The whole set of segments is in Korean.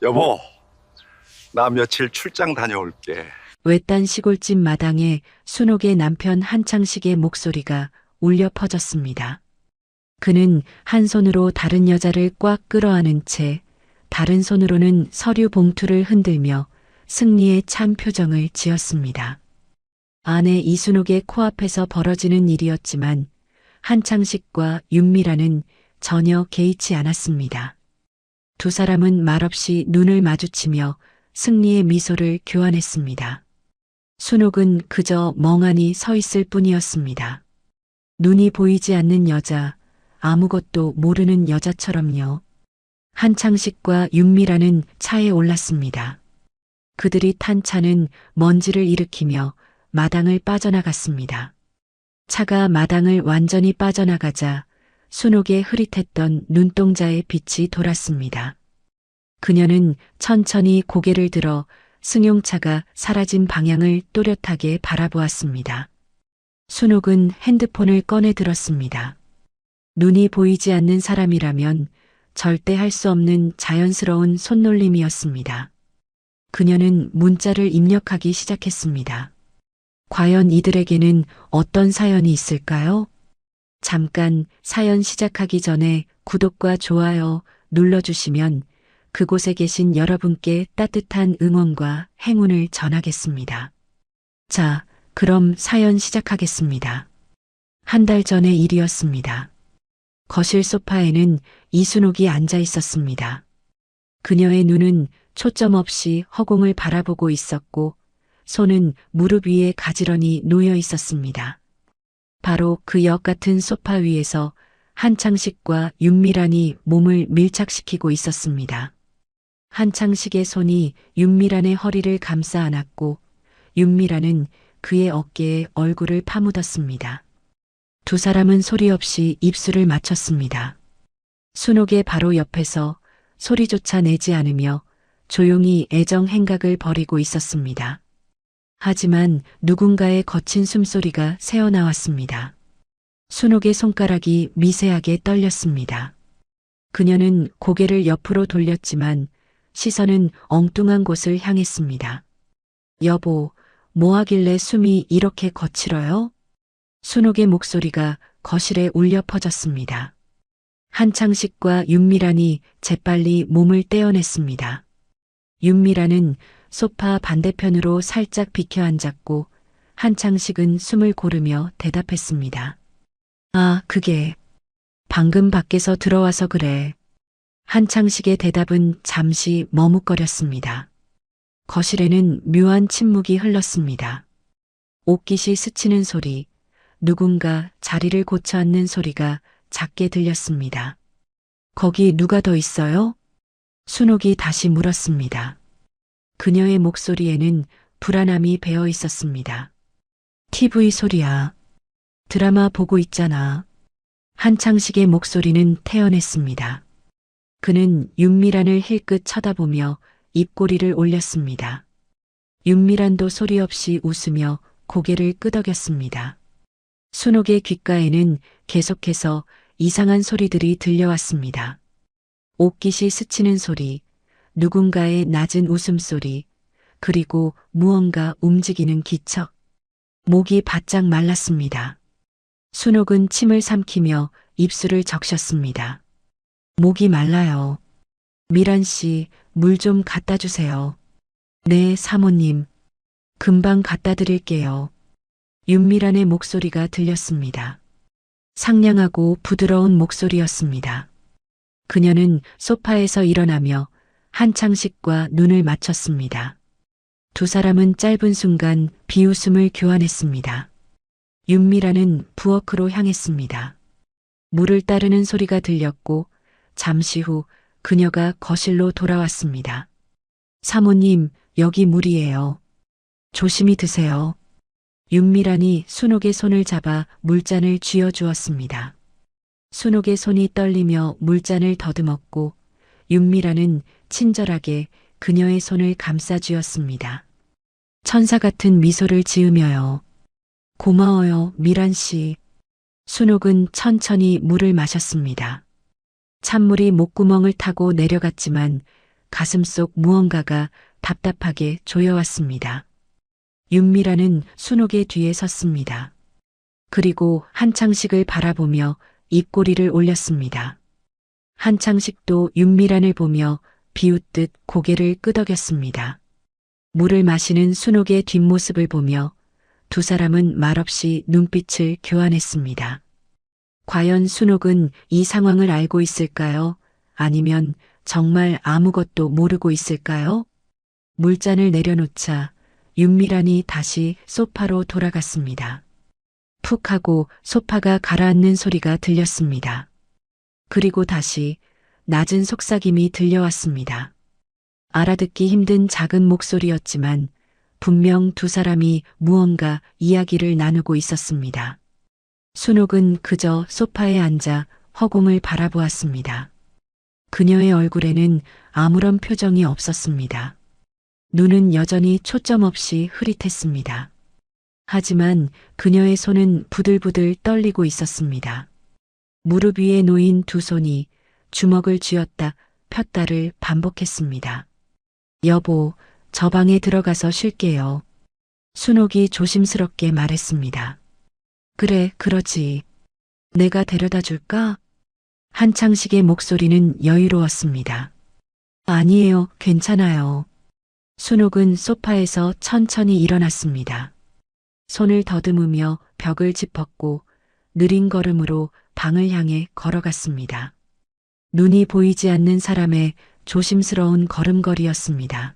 여보, 나 며칠 출장 다녀올게. 외딴 시골집 마당에 순옥의 남편 한창식의 목소리가 울려 퍼졌습니다. 그는 한 손으로 다른 여자를 꽉 끌어안은 채 다른 손으로는 서류 봉투를 흔들며 승리의 참 표정을 지었습니다. 아내 이순옥의 코앞에서 벌어지는 일이었지만 한창식과 윤미라는 전혀 개의치 않았습니다. 두 사람은 말없이 눈을 마주치며 승리의 미소를 교환했습니다. 순옥은 그저 멍하니 서 있을 뿐이었습니다. 눈이 보이지 않는 여자, 아무것도 모르는 여자처럼요. 한창식과 윤미라는 차에 올랐습니다. 그들이 탄 차는 먼지를 일으키며 마당을 빠져나갔습니다. 차가 마당을 완전히 빠져나가자 순옥의 흐릿했던 눈동자에 빛이 돌았습니다. 그녀는 천천히 고개를 들어 승용차가 사라진 방향을 또렷하게 바라보았습니다. 순옥은 핸드폰을 꺼내 들었습니다. 눈이 보이지 않는 사람이라면 절대 할 수 없는 자연스러운 손놀림이었습니다. 그녀는 문자를 입력하기 시작했습니다. 과연 이들에게는 어떤 사연이 있을까요? 잠깐 사연 시작하기 전에 구독과 좋아요 눌러주시면 그곳에 계신 여러분께 따뜻한 응원과 행운을 전하겠습니다. 자, 그럼 사연 시작하겠습니다. 한 달 전의 일이었습니다. 거실 소파에는 이순옥이 앉아 있었습니다. 그녀의 눈은 초점 없이 허공을 바라보고 있었고 손은 무릎 위에 가지런히 놓여 있었습니다. 바로 그 역 같은 소파 위에서 한창식과 윤미란이 몸을 밀착시키고 있었습니다. 한창식의 손이 윤미란의 허리를 감싸 안았고 윤미란은 그의 어깨에 얼굴을 파묻었습니다. 두 사람은 소리 없이 입술을 맞췄습니다. 순옥의 바로 옆에서 소리조차 내지 않으며 조용히 애정 행각을 벌이고 있었습니다. 하지만 누군가의 거친 숨소리가 새어나왔습니다. 순옥의 손가락이 미세하게 떨렸습니다. 그녀는 고개를 옆으로 돌렸지만 시선은 엉뚱한 곳을 향했습니다. 여보, 뭐 하길래 숨이 이렇게 거칠어요? 순옥의 목소리가 거실에 울려 퍼졌습니다. 한창식과 윤미란이 재빨리 몸을 떼어냈습니다. 윤미란은 소파 반대편으로 살짝 비켜 앉았고 한창식은 숨을 고르며 대답했습니다. 아, 그게 방금 밖에서 들어와서 그래. 한창식의 대답은 잠시 머뭇거렸습니다. 거실에는 묘한 침묵이 흘렀습니다. 옷깃이 스치는 소리, 누군가 자리를 고쳐 앉는 소리가 작게 들렸습니다. 거기 누가 더 있어요? 순옥이 다시 물었습니다. 그녀의 목소리에는 불안함이 배어 있었습니다. TV 소리야. 드라마 보고 있잖아. 한창식의 목소리는 태연했습니다. 그는 윤미란을 힐끗 쳐다보며 입꼬리를 올렸습니다. 윤미란도 소리 없이 웃으며 고개를 끄덕였습니다. 순옥의 귓가에는 계속해서 이상한 소리들이 들려왔습니다. 옷깃이 스치는 소리, 누군가의 낮은 웃음소리, 그리고 무언가 움직이는 기척. 목이 바짝 말랐습니다. 순옥은 침을 삼키며 입술을 적셨습니다. 목이 말라요. 미란 씨, 물 좀 갖다 주세요. 네, 사모님. 금방 갖다 드릴게요. 윤미란의 목소리가 들렸습니다. 상냥하고 부드러운 목소리였습니다. 그녀는 소파에서 일어나며 한창식과 눈을 맞췄습니다. 두 사람은 짧은 순간 비웃음을 교환했습니다. 윤미란은 부엌으로 향했습니다. 물을 따르는 소리가 들렸고 잠시 후 그녀가 거실로 돌아왔습니다. 사모님, 여기 물이에요. 조심히 드세요. 윤미란이 순옥의 손을 잡아 물잔을 쥐어주었습니다. 순옥의 손이 떨리며 물잔을 더듬었고 윤미란은 친절하게 그녀의 손을 감싸쥐었습니다. 천사 같은 미소를 지으며요. 고마워요, 미란 씨. 순옥은 천천히 물을 마셨습니다. 찬물이 목구멍을 타고 내려갔지만 가슴속 무언가가 답답하게 조여왔습니다. 윤미라는 순옥의 뒤에 섰습니다. 그리고 한창식을 바라보며 입꼬리를 올렸습니다. 한창식도 윤미란을 보며 비웃듯 고개를 끄덕였습니다. 물을 마시는 순옥의 뒷모습을 보며 두 사람은 말없이 눈빛을 교환했습니다. 과연 순옥은 이 상황을 알고 있을까요? 아니면 정말 아무것도 모르고 있을까요? 물잔을 내려놓자 윤미란이 다시 소파로 돌아갔습니다. 푹 하고 소파가 가라앉는 소리가 들렸습니다. 그리고 다시 낮은 속삭임이 들려왔습니다. 알아듣기 힘든 작은 목소리였지만 분명 두 사람이 무언가 이야기를 나누고 있었습니다. 순옥은 그저 소파에 앉아 허공을 바라보았습니다. 그녀의 얼굴에는 아무런 표정이 없었습니다. 눈은 여전히 초점 없이 흐릿했습니다. 하지만 그녀의 손은 부들부들 떨리고 있었습니다. 무릎 위에 놓인 두 손이 주먹을 쥐었다 폈다를 반복했습니다. 여보, 저 방에 들어가서 쉴게요. 순옥이 조심스럽게 말했습니다. 그래, 그러지. 내가 데려다 줄까? 한창식의 목소리는 여유로웠습니다. 아니에요, 괜찮아요. 순옥은 소파에서 천천히 일어났습니다. 손을 더듬으며 벽을 짚었고 느린 걸음으로 방을 향해 걸어갔습니다. 눈이 보이지 않는 사람의 조심스러운 걸음걸이였습니다.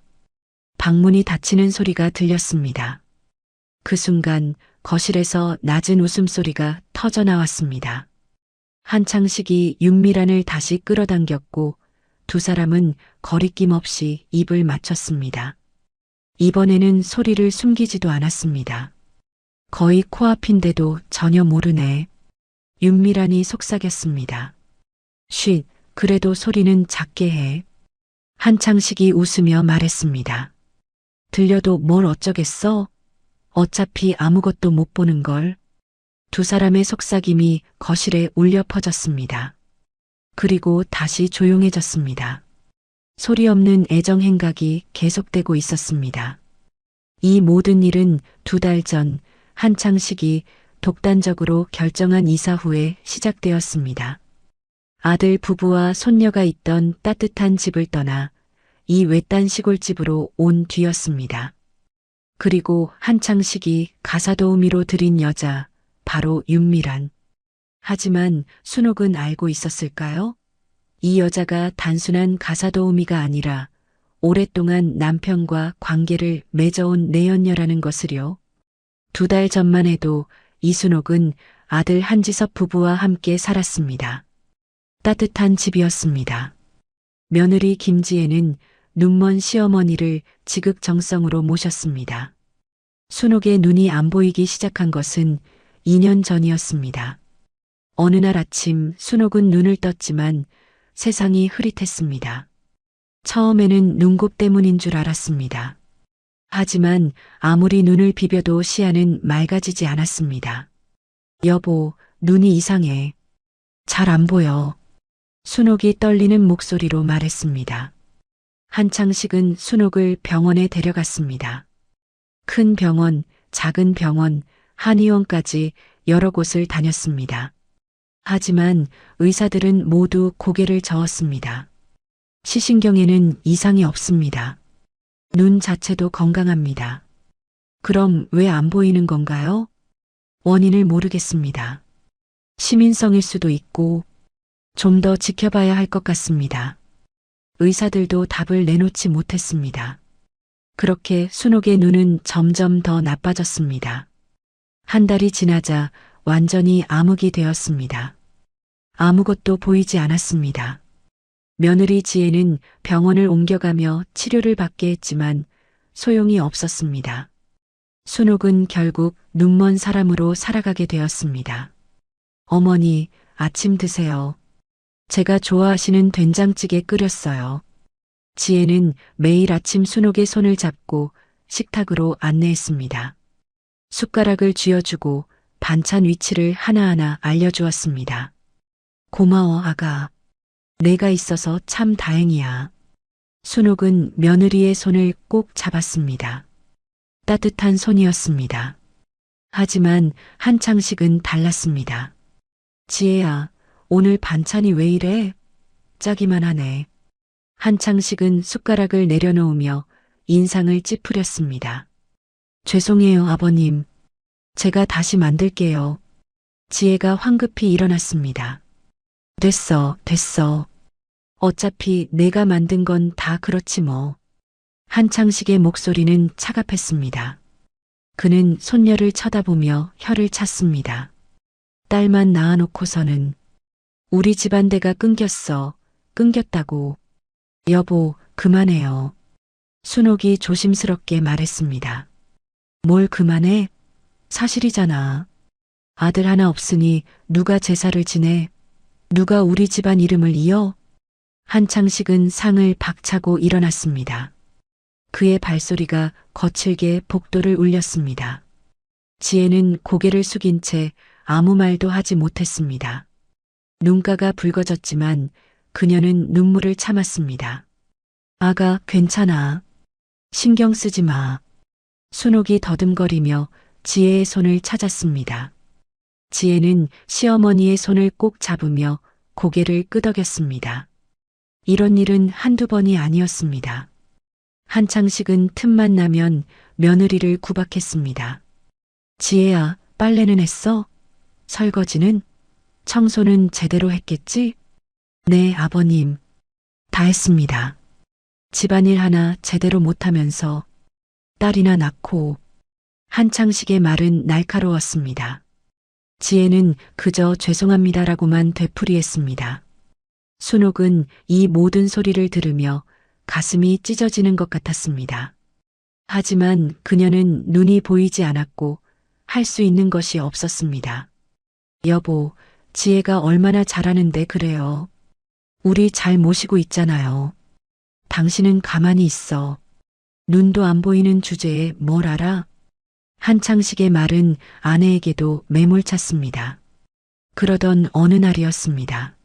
방문이 닫히는 소리가 들렸습니다. 그 순간 거실에서 낮은 웃음소리가 터져 나왔습니다. 한창식이 윤미란을 다시 끌어당겼고 두 사람은 거리낌 없이 입을 맞췄습니다. 이번에는 소리를 숨기지도 않았습니다. 거의 코앞인데도 전혀 모르네. 윤미란이 속삭였습니다. 쉿, 그래도 소리는 작게 해. 한창식이 웃으며 말했습니다. 들려도 뭘 어쩌겠어? 어차피 아무것도 못 보는 걸. 두 사람의 속삭임이 거실에 울려 퍼졌습니다. 그리고 다시 조용해졌습니다. 소리 없는 애정 행각이 계속되고 있었습니다. 이 모든 일은 2달 전 한창식이 독단적으로 결정한 이사 후에 시작되었습니다. 아들 부부와 손녀가 있던 따뜻한 집을 떠나 이 외딴 시골집으로 온 뒤였습니다. 그리고 한창식이 가사도우미로 들인 여자, 바로 윤미란. 하지만 순옥은 알고 있었을까요? 이 여자가 단순한 가사도우미가 아니라 오랫동안 남편과 관계를 맺어온 내연녀라는 것을요. 2달 전만 해도 이순옥은 아들 한지섭 부부와 함께 살았습니다. 따뜻한 집이었습니다. 며느리 김지혜는 눈먼 시어머니를 지극정성으로 모셨습니다. 순옥의 눈이 안 보이기 시작한 것은 2년 전이었습니다. 어느 날 아침 순옥은 눈을 떴지만 세상이 흐릿했습니다. 처음에는 눈곱 때문인 줄 알았습니다. 하지만 아무리 눈을 비벼도 시야는 맑아지지 않았습니다. 여보, 눈이 이상해. 잘 안 보여. 순옥이 떨리는 목소리로 말했습니다. 한창식은 순옥을 병원에 데려갔습니다. 큰 병원, 작은 병원, 한의원까지 여러 곳을 다녔습니다. 하지만 의사들은 모두 고개를 저었습니다. 시신경에는 이상이 없습니다. 눈 자체도 건강합니다. 그럼 왜 안 보이는 건가요? 원인을 모르겠습니다. 시민성일 수도 있고 좀 더 지켜봐야 할 것 같습니다. 의사들도 답을 내놓지 못했습니다. 그렇게 순옥의 눈은 점점 더 나빠졌습니다. 한 달이 지나자 완전히 암흑이 되었습니다. 아무것도 보이지 않았습니다. 며느리 지혜는 병원을 옮겨가며 치료를 받게 했지만 소용이 없었습니다. 순옥은 결국 눈먼 사람으로 살아가게 되었습니다. 어머니, 아침 드세요. 제가 좋아하시는 된장찌개 끓였어요. 지혜는 매일 아침 순옥의 손을 잡고 식탁으로 안내했습니다. 숟가락을 쥐어주고 반찬 위치를 하나하나 알려주었습니다. 고마워, 아가. 내가 있어서 참 다행이야. 순옥은 며느리의 손을 꼭 잡았습니다. 따뜻한 손이었습니다. 하지만 한창식은 달랐습니다. 지혜야, 오늘 반찬이 왜 이래? 짜기만 하네. 한창식은 숟가락을 내려놓으며 인상을 찌푸렸습니다. 죄송해요, 아버님. 제가 다시 만들게요. 지혜가 황급히 일어났습니다. 됐어. 어차피 내가 만든 건 다 그렇지 뭐. 한창식의 목소리는 차갑했습니다. 그는 손녀를 쳐다보며 혀를 찼습니다. 딸만 낳아놓고서는 우리 집안대가 끊겼어. 끊겼다고. 여보, 그만해요. 순옥이 조심스럽게 말했습니다. 뭘 그만해? 사실이잖아. 아들 하나 없으니 누가 제사를 지내? 누가 우리 집안 이름을 이어? 한창식은 상을 박차고 일어났습니다. 그의 발소리가 거칠게 복도를 울렸습니다. 지혜는 고개를 숙인 채 아무 말도 하지 못했습니다. 눈가가 붉어졌지만 그녀는 눈물을 참았습니다. 아가, 괜찮아. 신경 쓰지 마. 순옥이 더듬거리며 지혜의 손을 찾았습니다. 지혜는 시어머니의 손을 꼭 잡으며 고개를 끄덕였습니다. 이런 일은 한두 번이 아니었습니다. 한창식은 틈만 나면 며느리를 구박했습니다. 지혜야, 빨래는 했어? 설거지는? 청소는 제대로 했겠지? 네, 아버님. 다 했습니다. 집안일 하나 제대로 못하면서 딸이나 낳고. 한창식의 말은 날카로웠습니다. 지혜는 그저 죄송합니다라고만 되풀이했습니다. 순옥은 이 모든 소리를 들으며 가슴이 찢어지는 것 같았습니다. 하지만 그녀는 눈이 보이지 않았고 할 수 있는 것이 없었습니다. 여보, 지혜가 얼마나 잘하는데 그래요. 우리 잘 모시고 있잖아요. 당신은 가만히 있어. 눈도 안 보이는 주제에 뭘 알아? 한창식의 말은 아내에게도 매몰찼습니다. 그러던 어느 날이었습니다.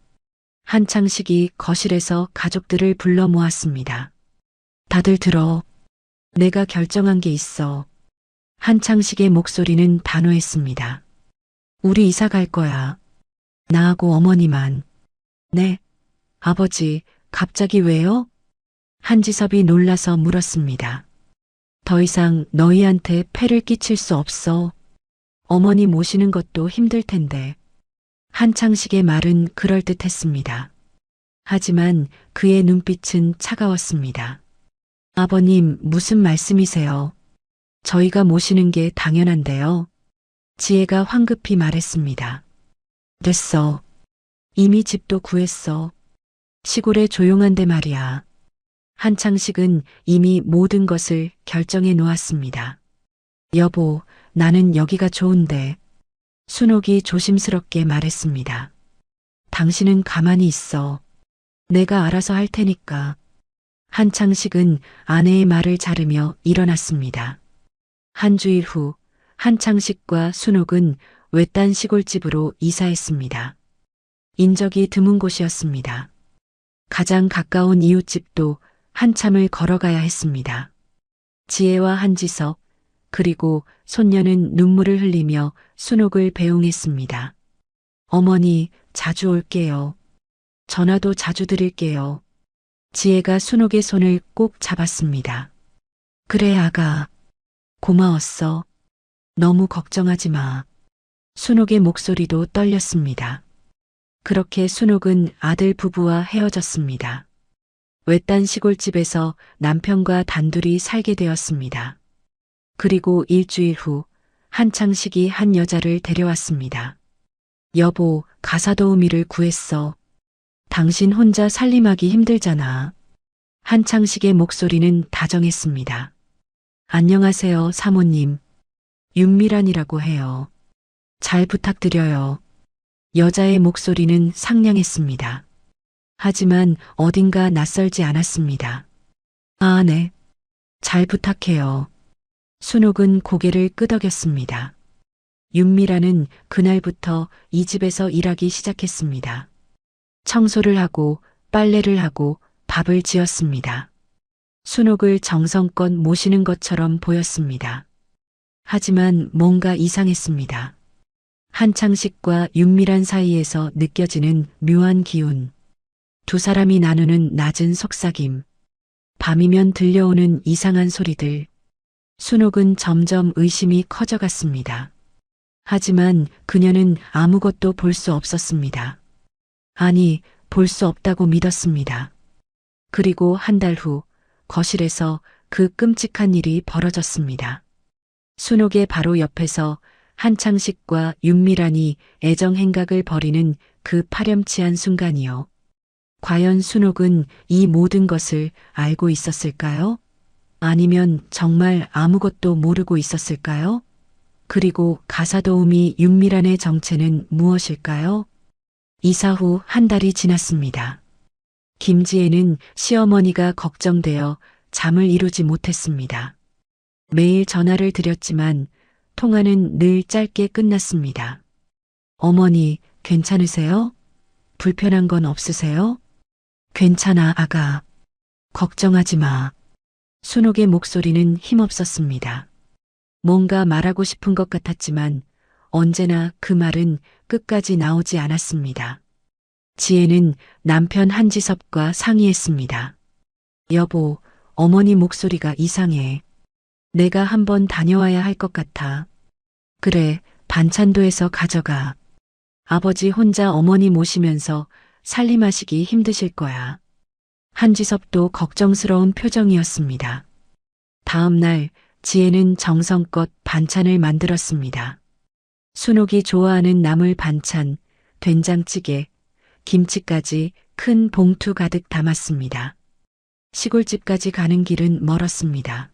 한창식이 거실에서 가족들을 불러 모았습니다. 다들 들어. 내가 결정한 게 있어. 한창식의 목소리는 단호했습니다. 우리 이사 갈 거야. 나하고 어머니만. 네. 아버지, 갑자기 왜요? 한지섭이 놀라서 물었습니다. 더 이상 너희한테 폐를 끼칠 수 없어. 어머니 모시는 것도 힘들 텐데. 한창식의 말은 그럴듯했습니다. 하지만 그의 눈빛은 차가웠습니다. 아버님, 무슨 말씀이세요? 저희가 모시는 게 당연한데요. 지혜가 황급히 말했습니다. 됐어. 이미 집도 구했어. 시골에 조용한데 말이야. 한창식은 이미 모든 것을 결정해 놓았습니다. 여보, 나는 여기가 좋은데. 순옥이 조심스럽게 말했습니다. 당신은 가만히 있어. 내가 알아서 할 테니까. 한창식은 아내의 말을 자르며 일어났습니다. 한 주일 후 한창식과 순옥은 외딴 시골집으로 이사했습니다. 인적이 드문 곳이었습니다. 가장 가까운 이웃집도 한참을 걸어가야 했습니다. 지혜와 한지석, 그리고 손녀는 눈물을 흘리며 순옥을 배웅했습니다. 어머니, 자주 올게요. 전화도 자주 드릴게요. 지혜가 순옥의 손을 꼭 잡았습니다. 그래, 아가. 고마웠어. 너무 걱정하지 마. 순옥의 목소리도 떨렸습니다. 그렇게 순옥은 아들 부부와 헤어졌습니다. 외딴 시골집에서 남편과 단둘이 살게 되었습니다. 그리고 일주일 후 한창식이 한 여자를 데려왔습니다. 여보, 가사도우미를 구했어. 당신 혼자 살림하기 힘들잖아. 한창식의 목소리는 다정했습니다. 안녕하세요, 사모님. 윤미란이라고 해요. 잘 부탁드려요. 여자의 목소리는 상냥했습니다. 하지만 어딘가 낯설지 않았습니다. 아, 네. 잘 부탁해요. 순옥은 고개를 끄덕였습니다. 윤미라는 그날부터 이 집에서 일하기 시작했습니다. 청소를 하고 빨래를 하고 밥을 지었습니다. 순옥을 정성껏 모시는 것처럼 보였습니다. 하지만 뭔가 이상했습니다. 한창식과 윤미란 사이에서 느껴지는 묘한 기운. 두 사람이 나누는 낮은 속삭임. 밤이면 들려오는 이상한 소리들. 순옥은 점점 의심이 커져갔습니다. 하지만 그녀는 아무것도 볼 수 없었습니다. 아니, 볼 수 없다고 믿었습니다. 그리고 한 달 후 거실에서 그 끔찍한 일이 벌어졌습니다. 순옥의 바로 옆에서 한창식과 윤미란이 애정 행각을 벌이는 그 파렴치한 순간이요. 과연 순옥은 이 모든 것을 알고 있었을까요? 아니면 정말 아무것도 모르고 있었을까요? 그리고 가사도우미 윤미란의 정체는 무엇일까요? 이사 후 한 달이 지났습니다. 김지혜는 시어머니가 걱정되어 잠을 이루지 못했습니다. 매일 전화를 드렸지만 통화는 늘 짧게 끝났습니다. 어머니, 괜찮으세요? 불편한 건 없으세요? 괜찮아, 아가. 걱정하지 마. 순옥의 목소리는 힘없었습니다. 뭔가 말하고 싶은 것 같았지만 언제나 그 말은 끝까지 나오지 않았습니다. 지혜는 남편 한지섭과 상의했습니다. 여보, 어머니 목소리가 이상해. 내가 한번 다녀와야 할 것 같아. 그래, 반찬도 해서 가져가. 아버지 혼자 어머니 모시면서 살림하시기 힘드실 거야. 한지섭도 걱정스러운 표정이었습니다. 다음 날 지혜는 정성껏 반찬을 만들었습니다. 순옥이 좋아하는 나물 반찬, 된장찌개, 김치까지 큰 봉투 가득 담았습니다. 시골집까지 가는 길은 멀었습니다.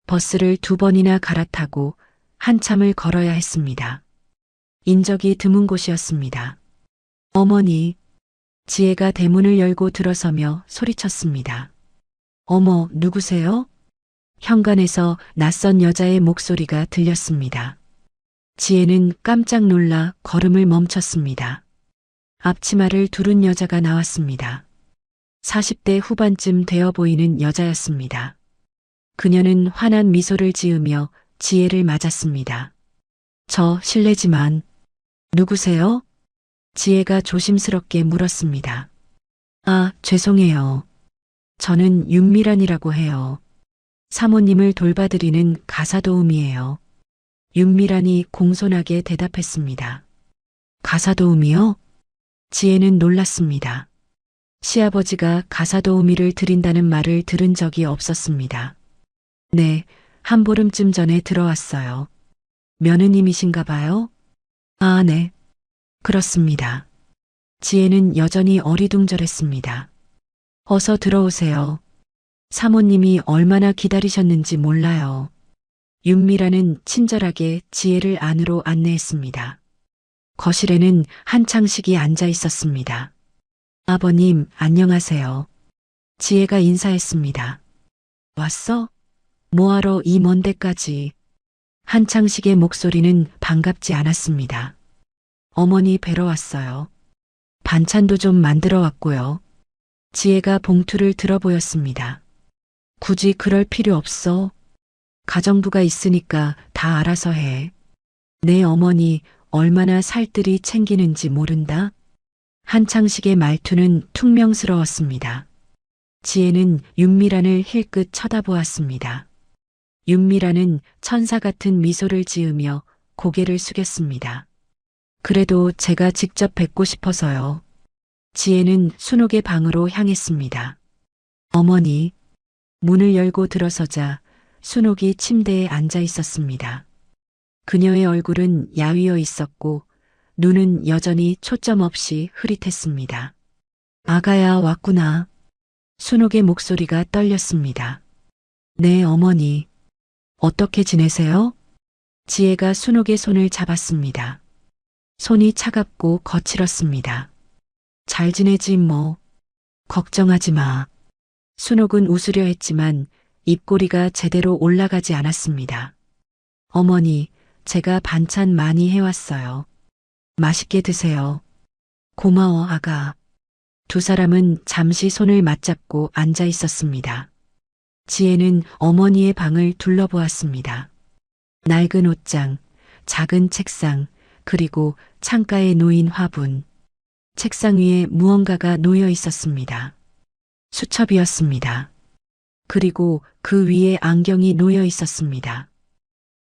버스를 2번이나 갈아타고 한참을 걸어야 했습니다. 인적이 드문 곳이었습니다. 어머니, 지혜가 대문을 열고 들어서며 소리쳤습니다. 어머, 누구세요? 현관에서 낯선 여자의 목소리가 들렸습니다. 지혜는 깜짝 놀라 걸음을 멈췄습니다. 앞치마를 두른 여자가 나왔습니다. 40대 후반쯤 되어 보이는 여자였습니다. 그녀는 환한 미소를 지으며 지혜를 맞았습니다. 저 실례지만 누구세요? 지혜가 조심스럽게 물었습니다. 아, 죄송해요. 저는 윤미란이라고 해요. 사모님을 돌봐드리는 가사도우미예요. 윤미란이 공손하게 대답했습니다. 가사도우미요? 지혜는 놀랐습니다. 시아버지가 가사도우미를 드린다는 말을 들은 적이 없었습니다. 네, 한 보름쯤 전에 들어왔어요. 며느님이신가 봐요? 아, 네. 그렇습니다. 지혜는 여전히 어리둥절했습니다. 어서 들어오세요. 사모님이 얼마나 기다리셨는지 몰라요. 윤미라는 친절하게 지혜를 안으로 안내했습니다. 거실에는 한창식이 앉아 있었습니다. 아버님, 안녕하세요. 지혜가 인사했습니다. 왔어? 뭐하러 이 먼 데까지? 한창식의 목소리는 반갑지 않았습니다. 어머니 뵈러 왔어요. 반찬도 좀 만들어 왔고요. 지혜가 봉투를 들어 보였습니다. 굳이 그럴 필요 없어. 가정부가 있으니까 다 알아서 해. 내 어머니 얼마나 살뜰히 챙기는지 모른다? 한창식의 말투는 퉁명스러웠습니다. 지혜는 윤미란을 힐끗 쳐다보았습니다. 윤미란은 천사 같은 미소를 지으며 고개를 숙였습니다. 그래도 제가 직접 뵙고 싶어서요. 지혜는 순옥의 방으로 향했습니다. 어머니, 문을 열고 들어서자 순옥이 침대에 앉아 있었습니다. 그녀의 얼굴은 야위어 있었고 눈은 여전히 초점 없이 흐릿했습니다. 아가야, 왔구나. 순옥의 목소리가 떨렸습니다. 네, 어머니. 어떻게 지내세요? 지혜가 순옥의 손을 잡았습니다. 손이 차갑고 거칠었습니다. 잘 지내지 뭐. 걱정하지 마. 순옥은 웃으려 했지만 입꼬리가 제대로 올라가지 않았습니다. 어머니, 제가 반찬 많이 해왔어요. 맛있게 드세요. 고마워, 아가. 두 사람은 잠시 손을 맞잡고 앉아 있었습니다. 지혜는 어머니의 방을 둘러보았습니다. 낡은 옷장, 작은 책상, 그리고 창가에 놓인 화분. 책상 위에 무언가가 놓여 있었습니다. 수첩이었습니다. 그리고 그 위에 안경이 놓여 있었습니다.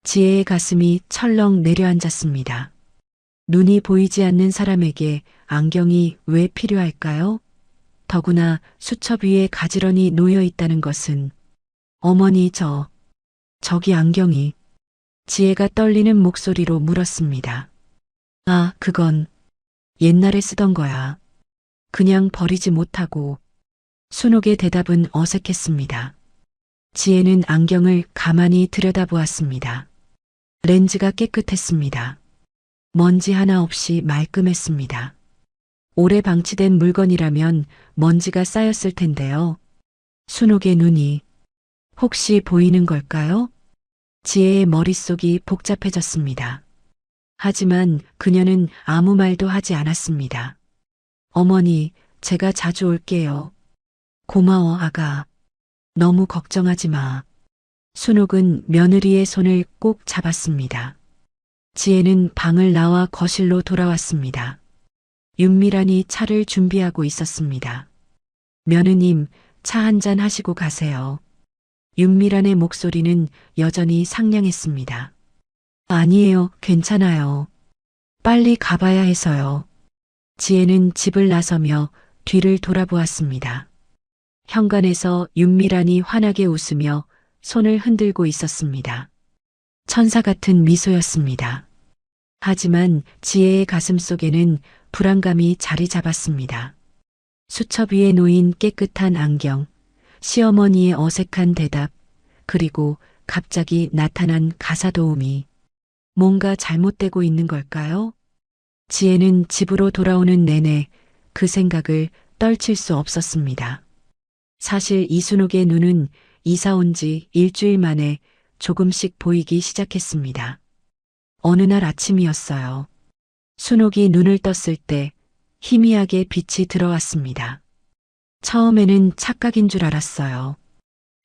지혜의 가슴이 철렁 내려앉았습니다. 눈이 보이지 않는 사람에게 안경이 왜 필요할까요? 더구나 수첩 위에 가지런히 놓여 있다는 것은 어머니 저기 안경이 지혜가 떨리는 목소리로 물었습니다. 아, 그건 옛날에 쓰던 거야. 그냥 버리지 못하고. 순옥의 대답은 어색했습니다. 지혜는 안경을 가만히 들여다보았습니다. 렌즈가 깨끗했습니다. 먼지 하나 없이 말끔했습니다. 오래 방치된 물건이라면 먼지가 쌓였을 텐데요. 순옥의 눈이 혹시 보이는 걸까요? 지혜의 머릿속이 복잡해졌습니다. 하지만 그녀는 아무 말도 하지 않았습니다. 어머니, 제가 자주 올게요. 고마워, 아가. 너무 걱정하지 마. 순옥은 며느리의 손을 꼭 잡았습니다. 지혜는 방을 나와 거실로 돌아왔습니다. 윤미란이 차를 준비하고 있었습니다. 며느님, 차 한잔 하시고 가세요. 윤미란의 목소리는 여전히 상냥했습니다. 아니에요, 괜찮아요. 빨리 가봐야 해서요. 지혜는 집을 나서며 뒤를 돌아보았습니다. 현관에서 윤미란이 환하게 웃으며 손을 흔들고 있었습니다. 천사 같은 미소였습니다. 하지만 지혜의 가슴 속에는 불안감이 자리 잡았습니다. 수첩 위에 놓인 깨끗한 안경, 시어머니의 어색한 대답, 그리고 갑자기 나타난 가사 도우미. 뭔가 잘못되고 있는 걸까요? 지혜는 집으로 돌아오는 내내 그 생각을 떨칠 수 없었습니다. 사실 이순옥의 눈은 이사 온 지 일주일 만에 조금씩 보이기 시작했습니다. 어느 날 아침이었어요. 순옥이 눈을 떴을 때 희미하게 빛이 들어왔습니다. 처음에는 착각인 줄 알았어요.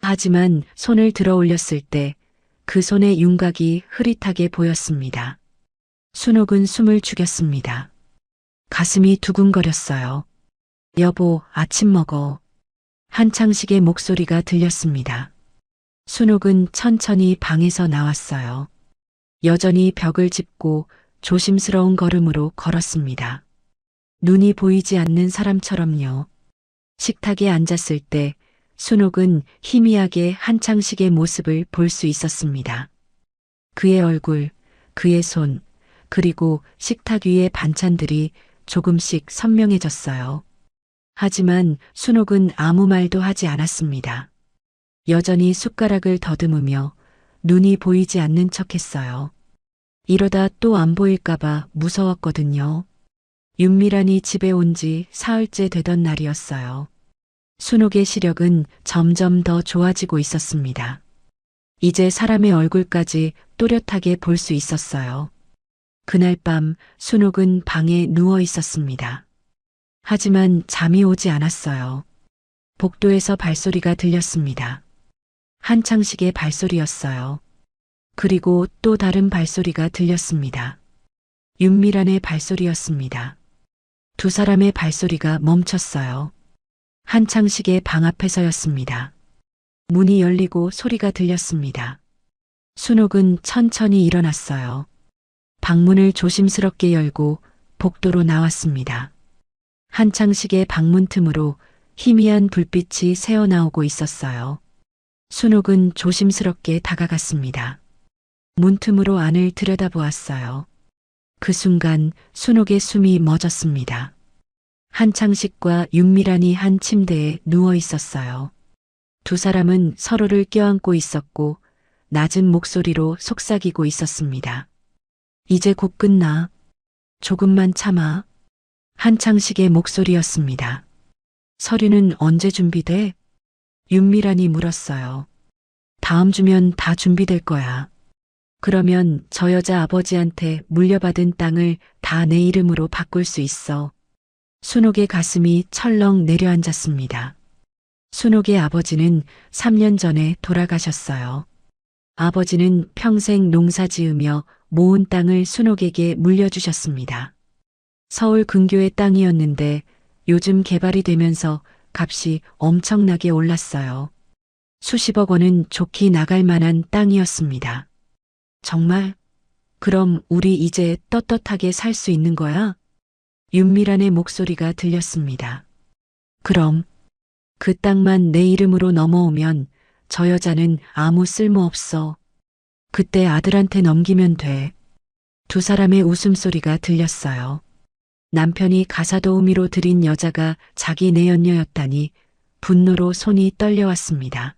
하지만 손을 들어 올렸을 때 그 손의 윤곽이 흐릿하게 보였습니다. 순옥은 숨을 죽였습니다. 가슴이 두근거렸어요. 여보, 아침 먹어. 한창식의 목소리가 들렸습니다. 순옥은 천천히 방에서 나왔어요. 여전히 벽을 짚고 조심스러운 걸음으로 걸었습니다. 눈이 보이지 않는 사람처럼요. 식탁에 앉았을 때 순옥은 희미하게 한창식의 모습을 볼 수 있었습니다. 그의 얼굴, 그의 손, 그리고 식탁 위의 반찬들이 조금씩 선명해졌어요. 하지만 순옥은 아무 말도 하지 않았습니다. 여전히 숟가락을 더듬으며 눈이 보이지 않는 척했어요. 이러다 또 안 보일까봐 무서웠거든요. 윤미란이 집에 온 지 사흘째 되던 날이었어요. 순옥의 시력은 점점 더 좋아지고 있었습니다. 이제 사람의 얼굴까지 또렷하게 볼 수 있었어요. 그날 밤 순옥은 방에 누워 있었습니다. 하지만 잠이 오지 않았어요. 복도에서 발소리가 들렸습니다. 한창식의 발소리였어요. 그리고 또 다른 발소리가 들렸습니다. 윤미란의 발소리였습니다. 두 사람의 발소리가 멈췄어요. 한창식의 방 앞에서였습니다. 문이 열리고 소리가 들렸습니다. 순옥은 천천히 일어났어요. 방문을 조심스럽게 열고 복도로 나왔습니다. 한창식의 방문 틈으로 희미한 불빛이 새어나오고 있었어요. 순옥은 조심스럽게 다가갔습니다. 문틈으로 안을 들여다보았어요. 그 순간 순옥의 숨이 멎었습니다. 한창식과 윤미란이 한 침대에 누워 있었어요. 두 사람은 서로를 껴안고 있었고 낮은 목소리로 속삭이고 있었습니다. 이제 곧 끝나. 조금만 참아. 한창식의 목소리였습니다. 서류는 언제 준비돼? 윤미란이 물었어요. 다음 주면 다 준비될 거야. 그러면 저 여자 아버지한테 물려받은 땅을 다 내 이름으로 바꿀 수 있어. 순옥의 가슴이 철렁 내려앉았습니다. 순옥의 아버지는 3년 전에 돌아가셨어요. 아버지는 평생 농사 지으며 모은 땅을 순옥에게 물려주셨습니다. 서울 근교의 땅이었는데 요즘 개발이 되면서 값이 엄청나게 올랐어요. 수십억 원은 좋게 나갈 만한 땅이었습니다. 정말? 그럼 우리 이제 떳떳하게 살 수 있는 거야? 윤미란의 목소리가 들렸습니다. 그럼 그 땅만 내 이름으로 넘어오면 저 여자는 아무 쓸모 없어. 그때 아들한테 넘기면 돼. 두 사람의 웃음소리가 들렸어요. 남편이 가사도우미로 들인 여자가 자기 내연녀였다니 분노로 손이 떨려왔습니다.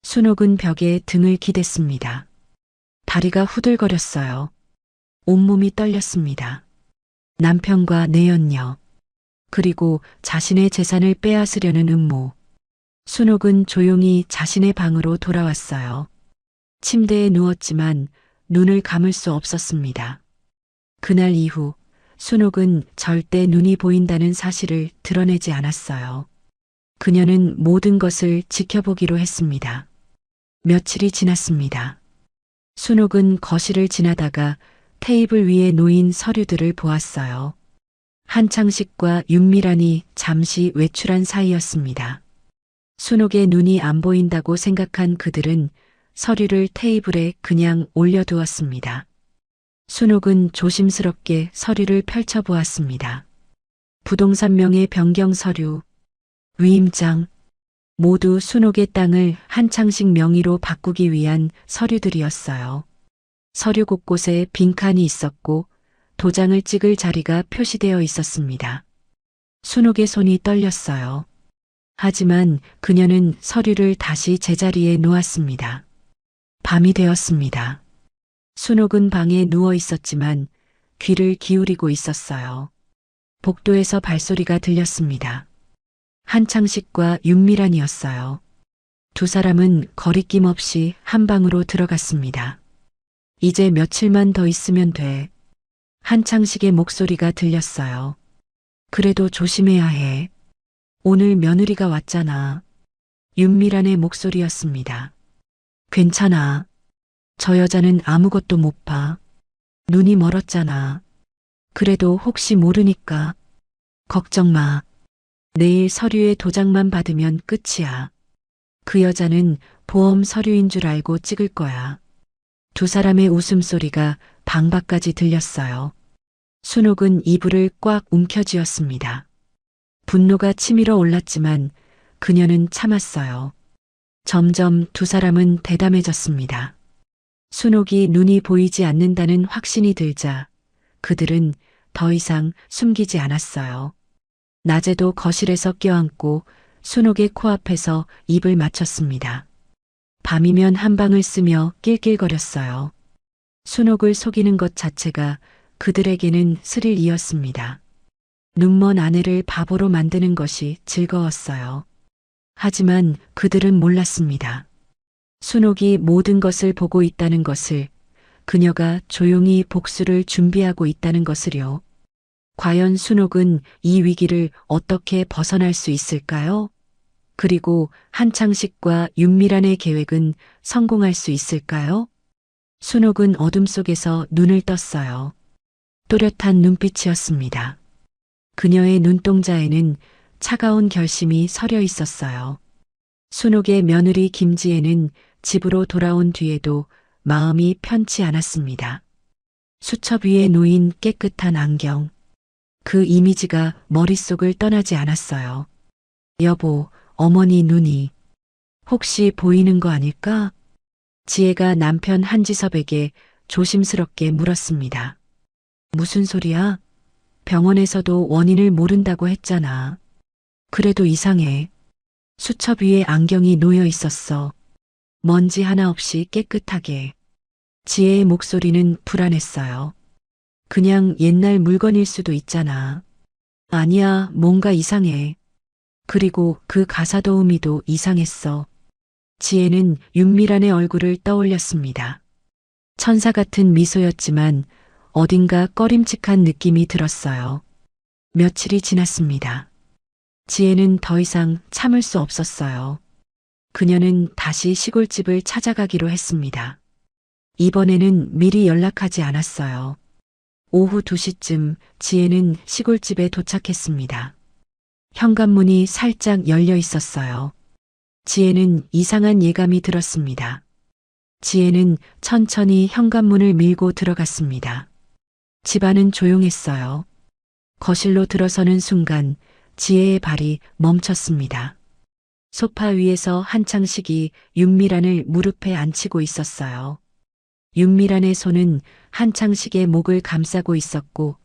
순옥은 벽에 등을 기댔습니다. 다리가 후들거렸어요. 온몸이 떨렸습니다. 남편과 내연녀, 그리고 자신의 재산을 빼앗으려는 음모. 순옥은 조용히 자신의 방으로 돌아왔어요. 침대에 누웠지만 눈을 감을 수 없었습니다. 그날 이후 순옥은 절대 눈이 보인다는 사실을 드러내지 않았어요. 그녀는 모든 것을 지켜보기로 했습니다. 며칠이 지났습니다. 순옥은 거실을 지나다가 테이블 위에 놓인 서류들을 보았어요. 한창식과 윤미란이 잠시 외출한 사이였습니다. 순옥의 눈이 안 보인다고 생각한 그들은 서류를 테이블에 그냥 올려두었습니다. 순옥은 조심스럽게 서류를 펼쳐보았습니다. 부동산 명의 변경 서류, 위임장, 모두 순옥의 땅을 한창식 명의로 바꾸기 위한 서류들이었어요. 서류 곳곳에 빈칸이 있었고 도장을 찍을 자리가 표시되어 있었습니다. 순옥의 손이 떨렸어요. 하지만 그녀는 서류를 다시 제자리에 놓았습니다. 밤이 되었습니다. 순옥은 방에 누워 있었지만 귀를 기울이고 있었어요. 복도에서 발소리가 들렸습니다. 한창식과 윤미란이었어요. 두 사람은 거리낌 없이 한 방으로 들어갔습니다. 이제 며칠만 더 있으면 돼. 한창식의 목소리가 들렸어요. 그래도 조심해야 해. 오늘 며느리가 왔잖아. 윤미란의 목소리였습니다. 괜찮아. 저 여자는 아무것도 못 봐. 눈이 멀었잖아. 그래도 혹시 모르니까. 걱정 마. 내일 서류에 도장만 받으면 끝이야. 그 여자는 보험 서류인 줄 알고 찍을 거야. 두 사람의 웃음소리가 방 밖까지 들렸어요. 순옥은 이불을 꽉 움켜쥐었습니다. 분노가 치밀어 올랐지만 그녀는 참았어요. 점점 두 사람은 대담해졌습니다. 순옥이 눈이 보이지 않는다는 확신이 들자 그들은 더 이상 숨기지 않았어요. 낮에도 거실에서 껴안고 순옥의 코앞에서 입을 맞췄습니다. 밤이면 한 방을 쓰며 낄낄거렸어요. 순옥을 속이는 것 자체가 그들에게는 스릴이었습니다. 눈먼 아내를 바보로 만드는 것이 즐거웠어요. 하지만 그들은 몰랐습니다. 순옥이 모든 것을 보고 있다는 것을, 그녀가 조용히 복수를 준비하고 있다는 것을요. 과연 순옥은 이 위기를 어떻게 벗어날 수 있을까요? 그리고 한창식과 윤미란의 계획은 성공할 수 있을까요? 순옥은 어둠 속에서 눈을 떴어요. 또렷한 눈빛이었습니다. 그녀의 눈동자에는 차가운 결심이 서려 있었어요. 순옥의 며느리 김지혜는 집으로 돌아온 뒤에도 마음이 편치 않았습니다. 수첩 위에 놓인 깨끗한 안경. 그 이미지가 머릿속을 떠나지 않았어요. 여보, 어머니 눈이 혹시 보이는 거 아닐까? 지혜가 남편 한지섭에게 조심스럽게 물었습니다. 무슨 소리야? 병원에서도 원인을 모른다고 했잖아. 그래도 이상해. 수첩 위에 안경이 놓여 있었어. 먼지 하나 없이 깨끗하게. 지혜의 목소리는 불안했어요. 그냥 옛날 물건일 수도 있잖아. 아니야, 뭔가 이상해. 그리고 그 가사도우미도 이상했어. 지혜는 윤미란의 얼굴을 떠올렸습니다. 천사 같은 미소였지만 어딘가 꺼림칙한 느낌이 들었어요. 며칠이 지났습니다. 지혜는 더 이상 참을 수 없었어요. 그녀는 다시 시골집을 찾아가기로 했습니다. 이번에는 미리 연락하지 않았어요. 오후 2시쯤 지혜는 시골집에 도착했습니다. 현관문이 살짝 열려 있었어요. 지혜는 이상한 예감이 들었습니다. 지혜는 천천히 현관문을 밀고 들어갔습니다. 집안은 조용했어요. 거실로 들어서는 순간 지혜의 발이 멈췄습니다. 소파 위에서 한창식이 윤미란을 무릎에 앉히고 있었어요. 윤미란의 손은 한창식의 목을 감싸고 있었고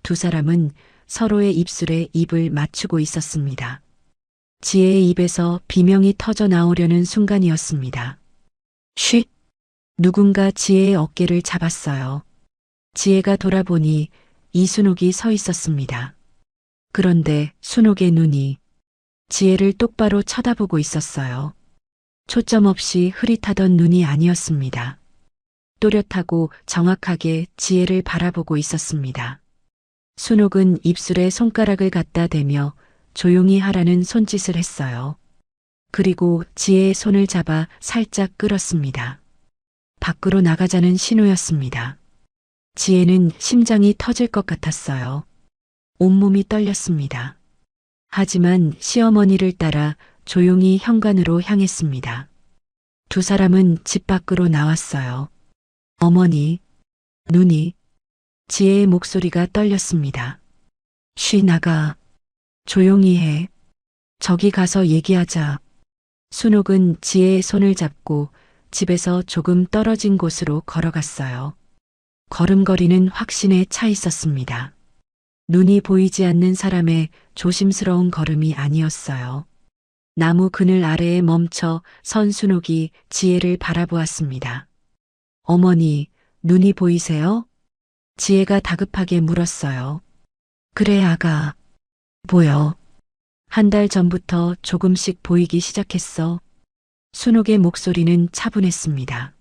두 사람은 서로의 입술에 입을 맞추고 있었습니다. 지혜의 입에서 비명이 터져 나오려는 순간이었습니다. 쉿! 누군가 지혜의 어깨를 잡았어요. 지혜가 돌아보니 이순옥이 서 있었습니다. 그런데 순옥의 눈이 지혜를 똑바로 쳐다보고 있었어요. 초점 없이 흐릿하던 눈이 아니었습니다. 또렷하고 정확하게 지혜를 바라보고 있었습니다. 순옥은 입술에 손가락을 갖다 대며 조용히 하라는 손짓을 했어요. 그리고 지혜의 손을 잡아 살짝 끌었습니다. 밖으로 나가자는 신호였습니다. 지혜는 심장이 터질 것 같았어요. 온몸이 떨렸습니다. 하지만 시어머니를 따라 조용히 현관으로 향했습니다. 두 사람은 집 밖으로 나왔어요. 어머니, 누니, 지혜의 목소리가 떨렸습니다. 쉬 나가. 조용히 해. 저기 가서 얘기하자. 순옥은 지혜의 손을 잡고 집에서 조금 떨어진 곳으로 걸어갔어요. 걸음걸이는 확신에 차 있었습니다. 눈이 보이지 않는 사람의 조심스러운 걸음이 아니었어요. 나무 그늘 아래에 멈춰 선 순옥이 지혜를 바라보았습니다. 어머니, 눈이 보이세요? 지혜가 다급하게 물었어요. 그래, 아가. 보여. 한 달 전부터 조금씩 보이기 시작했어. 순옥의 목소리는 차분했습니다.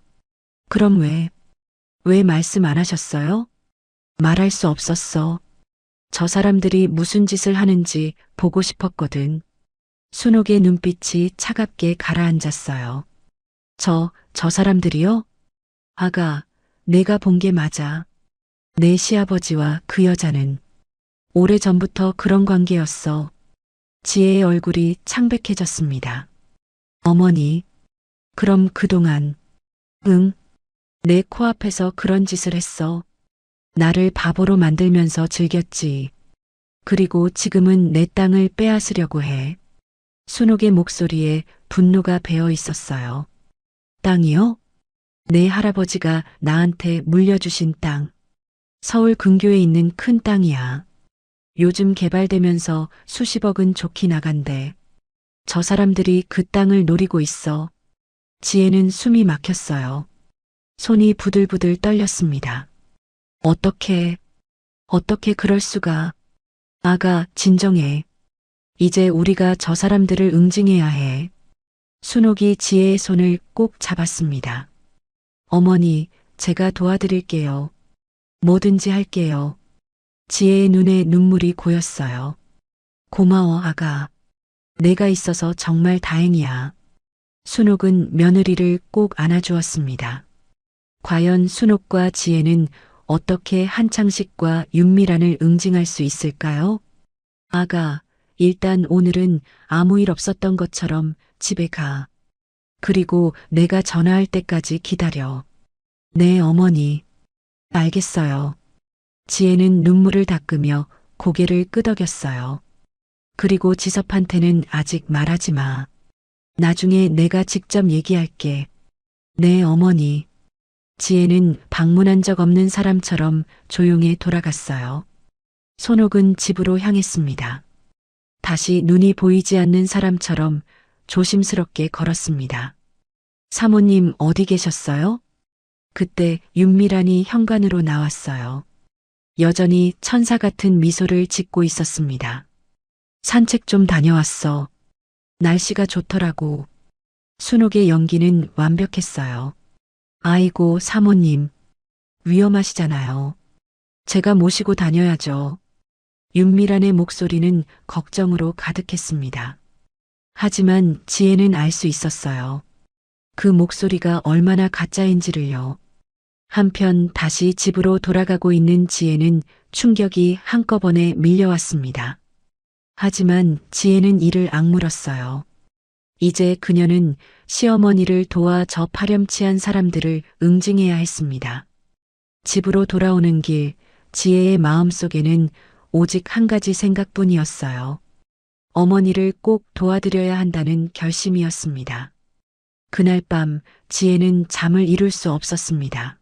그럼 왜 말씀 안 하셨어요? 말할 수 없었어. 저 사람들이 무슨 짓을 하는지 보고 싶었거든. 순옥의 눈빛이 차갑게 가라앉았어요. 저 사람들이요? 아가, 내가 본 게 맞아. 내 시아버지와 그 여자는 오래전부터 그런 관계였어. 지혜의 얼굴이 창백해졌습니다. 어머니, 그럼 그동안, 내 코앞에서 그런 짓을 했어. 나를 바보로 만들면서 즐겼지. 그리고 지금은 내 땅을 빼앗으려고 해. 순옥의 목소리에 분노가 배어 있었어요. 땅이요? 내 할아버지가 나한테 물려주신 땅. 서울 근교에 있는 큰 땅이야. 요즘 개발되면서 수십억은 좋게 나간대. 저 사람들이 그 땅을 노리고 있어. 지혜는 숨이 막혔어요. 손이 부들부들 떨렸습니다. 어떻게 그럴 수가. 아가, 진정해. 이제 우리가 저 사람들을 응징해야 해. 순옥이 지혜의 손을 꼭 잡았습니다. 어머니, 제가 도와드릴게요. 뭐든지 할게요. 지혜의 눈에 눈물이 고였어요. 고마워, 아가. 내가 있어서 정말 다행이야. 순옥은 며느리를 꼭 안아주었습니다. 과연 순옥과 지혜는 어떻게 한창식과 윤미란을 응징할 수 있을까요? 아가, 일단 오늘은 아무 일 없었던 것처럼 집에 가. 그리고 내가 전화할 때까지 기다려. 네, 어머니. 알겠어요. 지혜는 눈물을 닦으며 고개를 끄덕였어요. 그리고 지섭한테는 아직 말하지 마. 나중에 내가 직접 얘기할게. 네, 어머니. 지혜는 방문한 적 없는 사람처럼 조용히 돌아갔어요. 손옥은 집으로 향했습니다. 다시 눈이 보이지 않는 사람처럼 조심스럽게 걸었습니다. 사모님 어디 계셨어요? 그때 윤미란이 현관으로 나왔어요. 여전히 천사 같은 미소를 짓고 있었습니다. 산책 좀 다녀왔어. 날씨가 좋더라고. 순옥의 연기는 완벽했어요. 아이고, 사모님. 위험하시잖아요. 제가 모시고 다녀야죠. 윤미란의 목소리는 걱정으로 가득했습니다. 하지만 지혜는 알 수 있었어요. 그 목소리가 얼마나 가짜인지를요. 한편 다시 집으로 돌아가고 있는 지혜는 충격이 한꺼번에 밀려왔습니다. 하지만 지혜는 이를 악물었어요. 이제 그녀는 시어머니를 도와 저 파렴치한 사람들을 응징해야 했습니다. 집으로 돌아오는 길, 지혜의 마음속에는 오직 한 가지 생각뿐이었어요. 어머니를 꼭 도와드려야 한다는 결심이었습니다. 그날 밤 지혜는 잠을 이룰 수 없었습니다.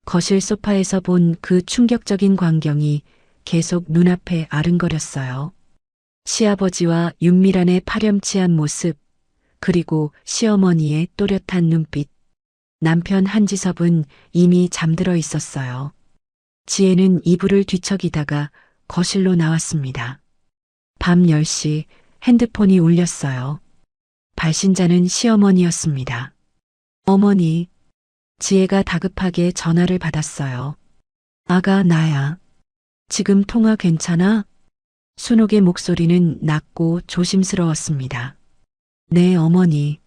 거실 소파에서 본 그 충격적인 광경이 계속 눈앞에 아른거렸어요. 시아버지와 윤미란의 파렴치한 모습, 그리고 시어머니의 또렷한 눈빛. 남편 한지섭은 이미 잠들어 있었어요. 지혜는 이불을 뒤척이다가 거실로 나왔습니다. 밤 10시 핸드폰이 울렸어요. 발신자는 시어머니였습니다. 어머니, 지혜가 다급하게 전화를 받았어요. 아가, 나야. 지금 통화 괜찮아? 순옥의 목소리는 낮고 조심스러웠습니다. 네, 어머니.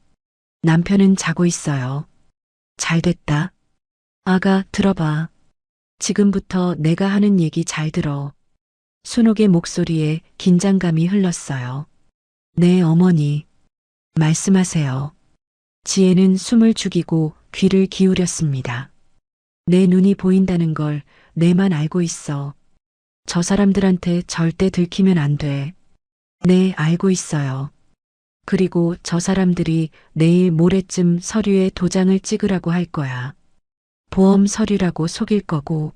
남편은 자고 있어요. 잘 됐다. 아가, 들어봐. 지금부터 내가 하는 얘기 잘 들어. 순옥의 목소리에 긴장감이 흘렀어요. 네, 어머니. 말씀하세요. 지혜는 숨을 죽이고 귀를 기울였습니다. 내 눈이 보인다는 걸 내만 알고 있어. 저 사람들한테 절대 들키면 안 돼. 네, 알고 있어요. 그리고 저 사람들이 내일 모레쯤 서류에 도장을 찍으라고 할 거야. 보험 서류라고 속일 거고.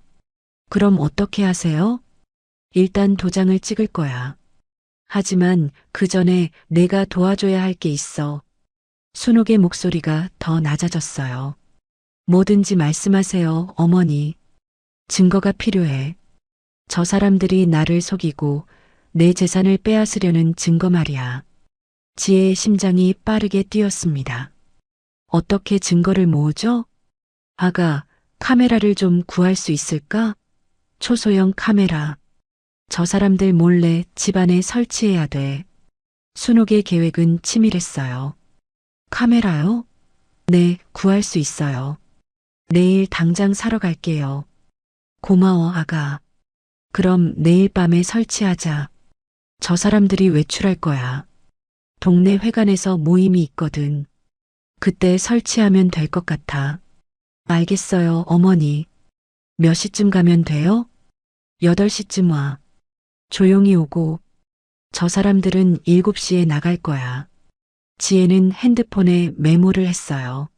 그럼 어떻게 하세요? 일단 도장을 찍을 거야. 하지만 그 전에 내가 도와줘야 할 게 있어. 순옥의 목소리가 더 낮아졌어요. 뭐든지 말씀하세요, 어머니. 증거가 필요해. 저 사람들이 나를 속이고 내 재산을 빼앗으려는 증거 말이야. 지혜의 심장이 빠르게 뛰었습니다. 어떻게 증거를 모으죠? 아가, 카메라를 좀 구할 수 있을까? 초소형 카메라. 저 사람들 몰래 집안에 설치해야 돼. 순옥의 계획은 치밀했어요. 카메라요? 네, 구할 수 있어요. 내일 당장 사러 갈게요. 고마워, 아가. 그럼 내일 밤에 설치하자. 저 사람들이 외출할 거야. 동네 회관에서 모임이 있거든. 그때 설치하면 될 것 같아. 알겠어요, 어머니. 몇 시쯤 가면 돼요? 8시쯤 와. 조용히 오고. 저 사람들은 7시에 나갈 거야. 지혜는 핸드폰에 메모를 했어요.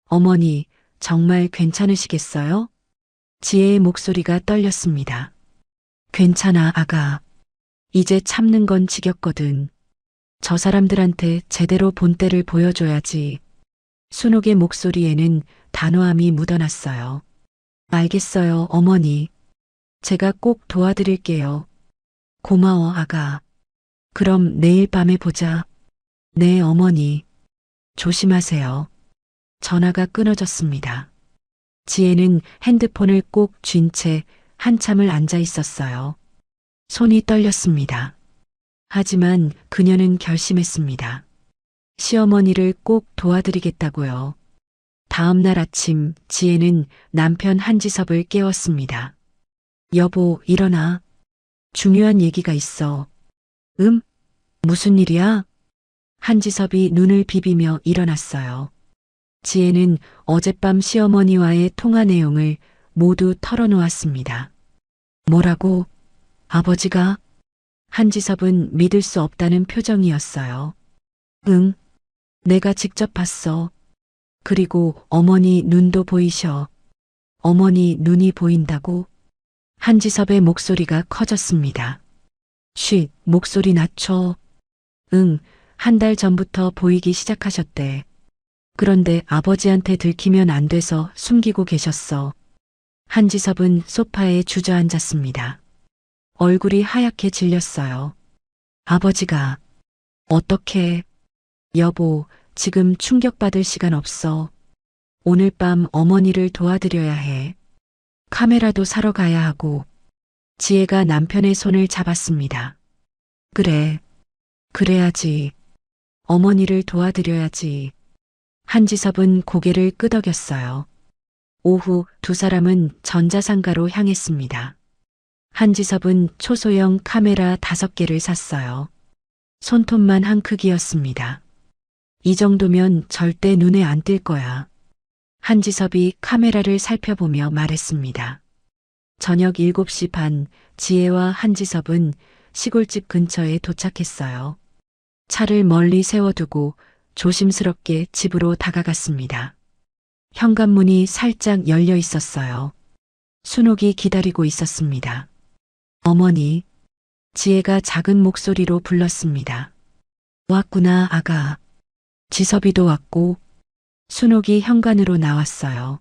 어머니, 정말 괜찮으시겠어요? 지혜의 목소리가 떨렸습니다. 괜찮아, 아가. 이제 참는 건 지겹거든. 저 사람들한테 제대로 본때를 보여줘야지. 순옥의 목소리에는 단호함이 묻어났어요. 알겠어요, 어머니. 제가 꼭 도와드릴게요. 고마워, 아가. 그럼 내일 밤에 보자. 네, 어머니. 조심하세요. 전화가 끊어졌습니다. 지혜는 핸드폰을 꼭 쥔 채 한참을 앉아 있었어요. 손이 떨렸습니다. 하지만 그녀는 결심했습니다. 시어머니를 꼭 도와드리겠다고요. 다음 날 아침 지혜는 남편 한지섭을 깨웠습니다. 여보, 일어나. 중요한 얘기가 있어. 무슨 일이야? 한지섭이 눈을 비비며 일어났어요. 지혜는 어젯밤 시어머니와의 통화 내용을 모두 털어놓았습니다. 뭐라고? 아버지가? 한지섭은 믿을 수 없다는 표정이었어요. 응, 내가 직접 봤어. 그리고 어머니 눈도 보이셔. 어머니 눈이 보인다고? 한지섭의 목소리가 커졌습니다. 쉿, 목소리 낮춰. 응, 한 달 전부터 보이기 시작하셨대. 그런데 아버지한테 들키면 안 돼서 숨기고 계셨어. 한지섭은 소파에 주저앉았습니다. 얼굴이 하얗게 질렸어요. 아버지가. 어떻게? 여보, 지금 충격받을 시간 없어. 오늘 밤 어머니를 도와드려야 해. 카메라도 사러 가야 하고. 지혜가 남편의 손을 잡았습니다. 그래, 그래야지. 어머니를 도와드려야지. 한지섭은 고개를 끄덕였어요. 오후 두 사람은 전자상가로 향했습니다. 한지섭은 초소형 카메라 5개를 샀어요. 손톱만 한 크기였습니다. 이 정도면 절대 눈에 안 띌 거야. 한지섭이 카메라를 살펴보며 말했습니다. 저녁 7시 반, 지혜와 한지섭은 시골집 근처에 도착했어요. 차를 멀리 세워두고 조심스럽게 집으로 다가갔습니다. 현관문이 살짝 열려 있었어요. 순옥이 기다리고 있었습니다. 어머니, 지혜가 작은 목소리로 불렀습니다. 왔구나, 아가. 지섭이도 왔고, 순옥이 현관으로 나왔어요.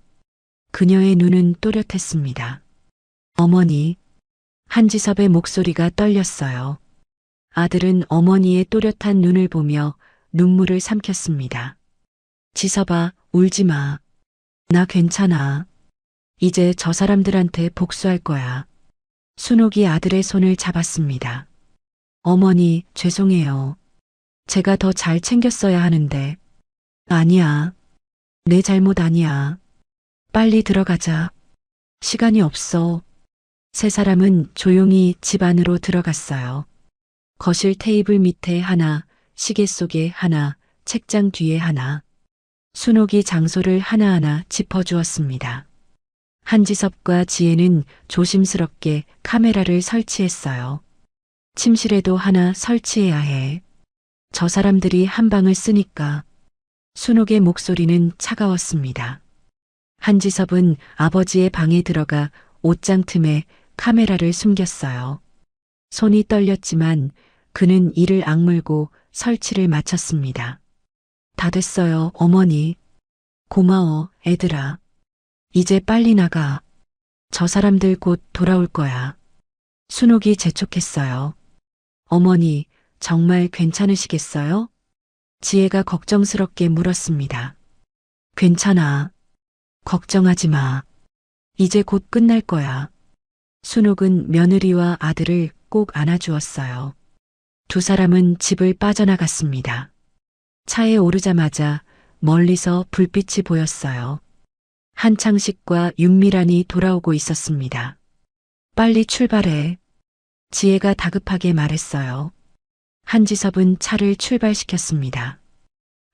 그녀의 눈은 또렷했습니다. 어머니, 한지섭의 목소리가 떨렸어요. 아들은 어머니의 또렷한 눈을 보며 눈물을 삼켰습니다. 지섭아, 울지 마. 나 괜찮아. 이제 저 사람들한테 복수할 거야. 순옥이 아들의 손을 잡았습니다. 어머니, 죄송해요. 제가 더 잘 챙겼어야 하는데. 아니야. 내 잘못 아니야. 빨리 들어가자. 시간이 없어. 세 사람은 조용히 집 안으로 들어갔어요. 거실 테이블 밑에 하나, 시계 속에 하나, 책장 뒤에 하나. 순옥이 장소를 하나하나 짚어주었습니다. 한지섭과 지혜는 조심스럽게 카메라를 설치했어요. 침실에도 하나 설치해야 해. 저 사람들이 한 방을 쓰니까. 순옥의 목소리는 차가웠습니다. 한지섭은 아버지의 방에 들어가 옷장 틈에 카메라를 숨겼어요. 손이 떨렸지만 그는 이를 악물고 설치를 마쳤습니다. 다 됐어요, 어머니. 고마워, 애들아. 이제 빨리 나가. 저 사람들 곧 돌아올 거야. 순옥이 재촉했어요. 어머니, 정말 괜찮으시겠어요? 지혜가 걱정스럽게 물었습니다. 괜찮아. 걱정하지 마. 이제 곧 끝날 거야. 순옥은 며느리와 아들을 꼭 안아주었어요. 두 사람은 집을 빠져나갔습니다. 차에 오르자마자 멀리서 불빛이 보였어요. 한창식과 윤미란이 돌아오고 있었습니다. 빨리 출발해. 지혜가 다급하게 말했어요. 한지섭은 차를 출발시켰습니다.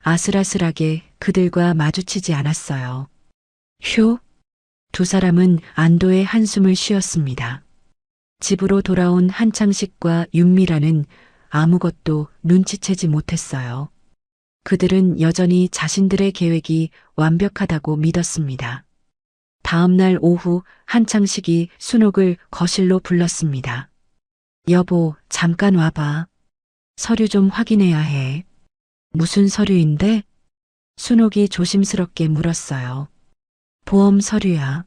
아슬아슬하게 그들과 마주치지 않았어요. 휴! 두 사람은 안도의 한숨을 쉬었습니다. 집으로 돌아온 한창식과 윤미란은 아무것도 눈치채지 못했어요. 그들은 여전히 자신들의 계획이 완벽하다고 믿었습니다. 다음 날 오후 한창식이 순옥을 거실로 불렀습니다. 여보, 잠깐 와봐. 서류 좀 확인해야 해. 무슨 서류인데? 순옥이 조심스럽게 물었어요. 보험 서류야.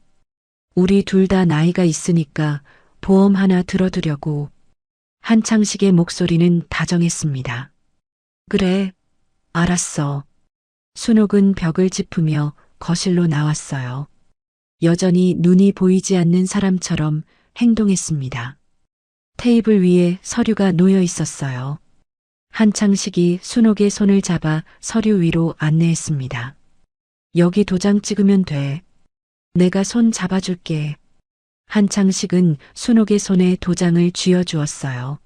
우리 둘 다 나이가 있으니까 보험 하나 들어두려고. 한창식의 목소리는 다정했습니다. 그래, 알았어. 순옥은 벽을 짚으며 거실로 나왔어요. 여전히 눈이 보이지 않는 사람처럼 행동했습니다. 테이블 위에 서류가 놓여 있었어요. 한창식이 순옥의 손을 잡아 서류 위로 안내했습니다. 여기 도장 찍으면 돼. 내가 손 잡아줄게. 한창식은 순옥의 손에 도장을 쥐어주었어요.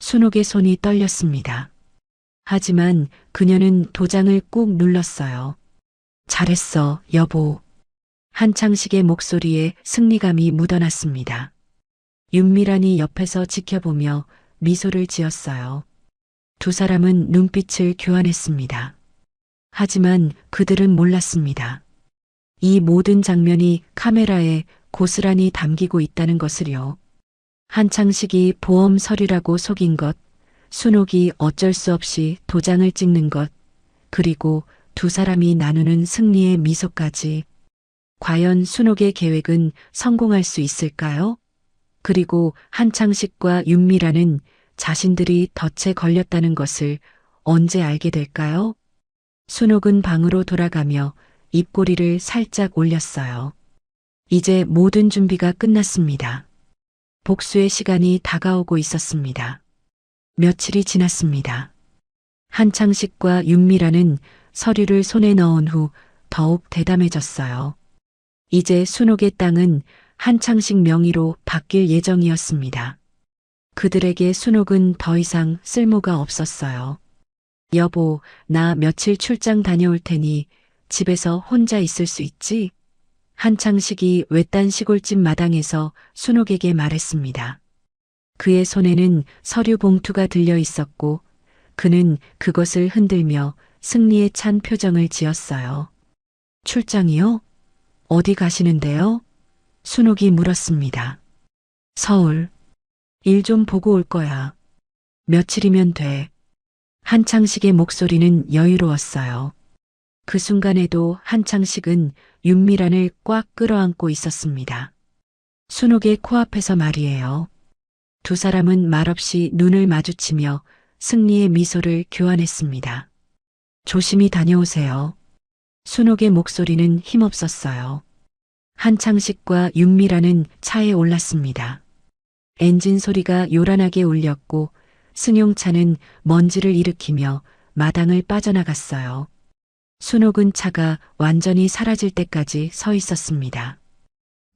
순옥의 손이 떨렸습니다. 하지만 그녀는 도장을 꾹 눌렀어요. 잘했어, 여보. 한창식의 목소리에 승리감이 묻어났습니다. 윤미란이 옆에서 지켜보며 미소를 지었어요. 두 사람은 눈빛을 교환했습니다. 하지만 그들은 몰랐습니다. 이 모든 장면이 카메라에 고스란히 담기고 있다는 것을요. 한창식이 보험 서류라고 속인 것, 순옥이 어쩔 수 없이 도장을 찍는 것, 그리고 두 사람이 나누는 승리의 미소까지. 과연 순옥의 계획은 성공할 수 있을까요? 그리고 한창식과 윤미라는 자신들이 덫에 걸렸다는 것을 언제 알게 될까요? 순옥은 방으로 돌아가며 입꼬리를 살짝 올렸어요. 이제 모든 준비가 끝났습니다. 복수의 시간이 다가오고 있었습니다. 며칠이 지났습니다. 한창식과 윤미라는 서류를 손에 넣은 후 더욱 대담해졌어요. 이제 순옥의 땅은 한창식 명의로 바뀔 예정이었습니다. 그들에게 순옥은 더 이상 쓸모가 없었어요. 여보, 나 며칠 출장 다녀올 테니 집에서 혼자 있을 수 있지? 한창식이 외딴 시골집 마당에서 순옥에게 말했습니다. 그의 손에는 서류 봉투가 들려 있었고 그는 그것을 흔들며 승리에 찬 표정을 지었어요. 출장이요? 어디 가시는데요? 순옥이 물었습니다. 서울. 일 좀 보고 올 거야. 며칠이면 돼. 한창식의 목소리는 여유로웠어요. 그 순간에도 한창식은 윤미란을 꽉 끌어안고 있었습니다. 순옥의 코앞에서 말이에요. 두 사람은 말없이 눈을 마주치며 승리의 미소를 교환했습니다. 조심히 다녀오세요. 순옥의 목소리는 힘없었어요. 한창식과 윤미란은 차에 올랐습니다. 엔진 소리가 요란하게 울렸고 승용차는 먼지를 일으키며 마당을 빠져나갔어요. 순옥은 차가 완전히 사라질 때까지 서 있었습니다.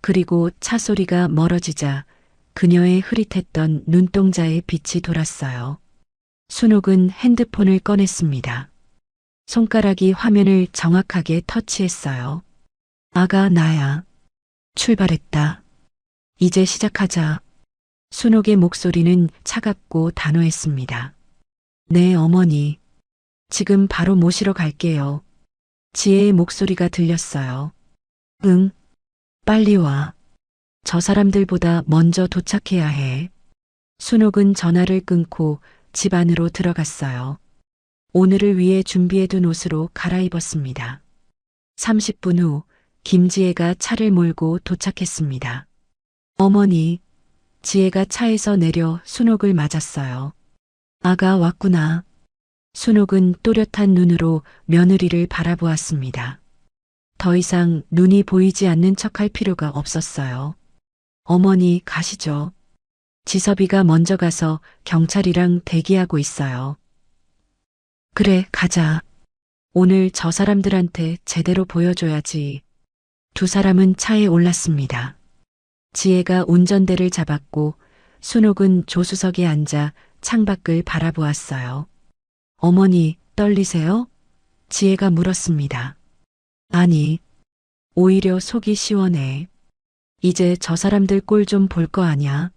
그리고 차 소리가 멀어지자 그녀의 흐릿했던 눈동자에 빛이 돌았어요. 순옥은 핸드폰을 꺼냈습니다. 손가락이 화면을 정확하게 터치했어요. 아가, 나야. 출발했다. 이제 시작하자. 순옥의 목소리는 차갑고 단호했습니다. 네, 어머니. 지금 바로 모시러 갈게요. 지혜의 목소리가 들렸어요. 응, 빨리 와. 저 사람들보다 먼저 도착해야 해. 순옥은 전화를 끊고 집 안으로 들어갔어요. 오늘을 위해 준비해둔 옷으로 갈아입었습니다. 30분 후 김지혜가 차를 몰고 도착했습니다. 어머니, 지혜가 차에서 내려 순옥을 맞았어요. 아가 왔구나. 순옥은 또렷한 눈으로 며느리를 바라보았습니다. 더 이상 눈이 보이지 않는 척할 필요가 없었어요. 어머니, 가시죠. 지섭이가 먼저 가서 경찰이랑 대기하고 있어요. 그래, 가자. 오늘 저 사람들한테 제대로 보여줘야지. 두 사람은 차에 올랐습니다. 지혜가 운전대를 잡았고 순옥은 조수석에 앉아 창밖을 바라보았어요. 어머니, 떨리세요? 지혜가 물었습니다. 아니, 오히려 속이 시원해. 이제 저 사람들 꼴 좀 볼 거 아냐?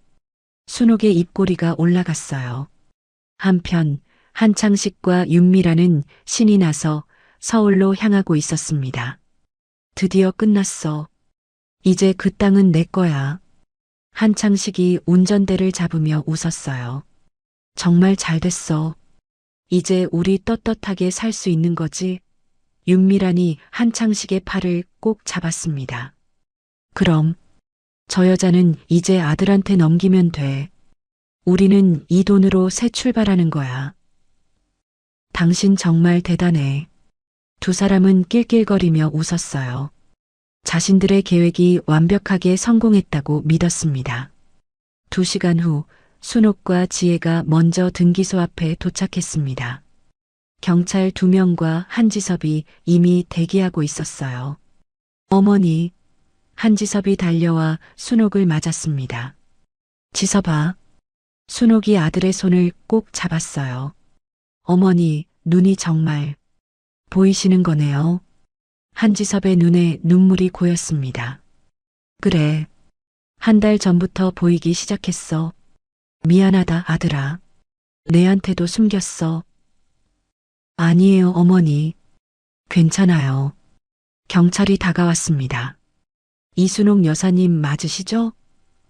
순옥의 입꼬리가 올라갔어요. 한편 한창식과 윤미라는 신이 나서 서울로 향하고 있었습니다. 드디어 끝났어. 이제 그 땅은 내 거야. 한창식이 운전대를 잡으며 웃었어요. 정말 잘 됐어. 이제 우리 떳떳하게 살 수 있는 거지? 윤미란이 한창식의 팔을 꼭 잡았습니다. 그럼 저 여자는 이제 아들한테 넘기면 돼. 우리는 이 돈으로 새 출발하는 거야. 당신 정말 대단해. 두 사람은 낄낄거리며 웃었어요. 자신들의 계획이 완벽하게 성공했다고 믿었습니다. 2시간 후 순옥과 지혜가 먼저 등기소 앞에 도착했습니다. 경찰 2명과 한지섭이 이미 대기하고 있었어요. 어머니, 한지섭이 달려와 순옥을 맞았습니다. 지섭아. 순옥이 아들의 손을 꼭 잡았어요. 어머니, 눈이 정말 보이시는 거네요. 한지섭의 눈에 눈물이 고였습니다. 그래. 한 달 전부터 보이기 시작했어. 미안하다, 아들아. 내한테도 숨겼어. 아니에요, 어머니. 괜찮아요. 경찰이 다가왔습니다. 이순옥 여사님 맞으시죠?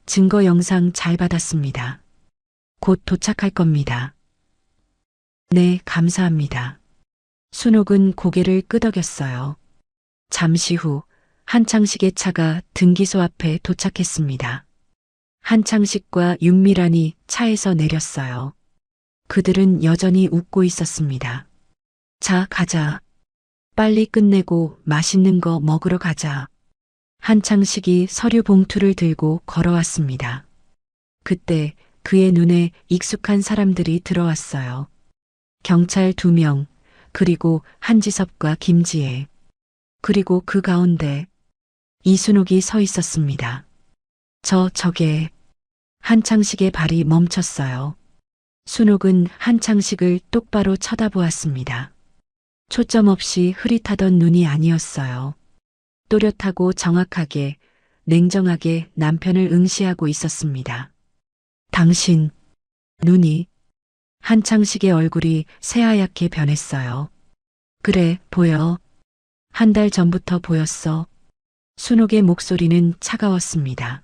증거 영상 잘 받았습니다. 곧 도착할 겁니다. 네, 감사합니다. 순옥은 고개를 끄덕였어요. 잠시 후 한창식의 차가 등기소 앞에 도착했습니다. 한창식과 윤미란이 차에서 내렸어요. 그들은 여전히 웃고 있었습니다. 자, 가자. 빨리 끝내고 맛있는 거 먹으러 가자. 한창식이 서류 봉투를 들고 걸어왔습니다. 그때 그의 눈에 익숙한 사람들이 들어왔어요. 경찰 2명, 그리고 한지섭과 김지혜. 그리고 그 가운데 이순옥이 서 있었습니다. 저게 한창식의 발이 멈췄어요. 순옥은 한창식을 똑바로 쳐다보았습니다. 초점 없이 흐릿하던 눈이 아니었어요. 또렷하고 정확하게, 냉정하게 남편을 응시하고 있었습니다. 당신, 눈이, 한창식의 얼굴이 새하얗게 변했어요. 그래, 보여. 한 달 전부터 보였어. 순옥의 목소리는 차가웠습니다.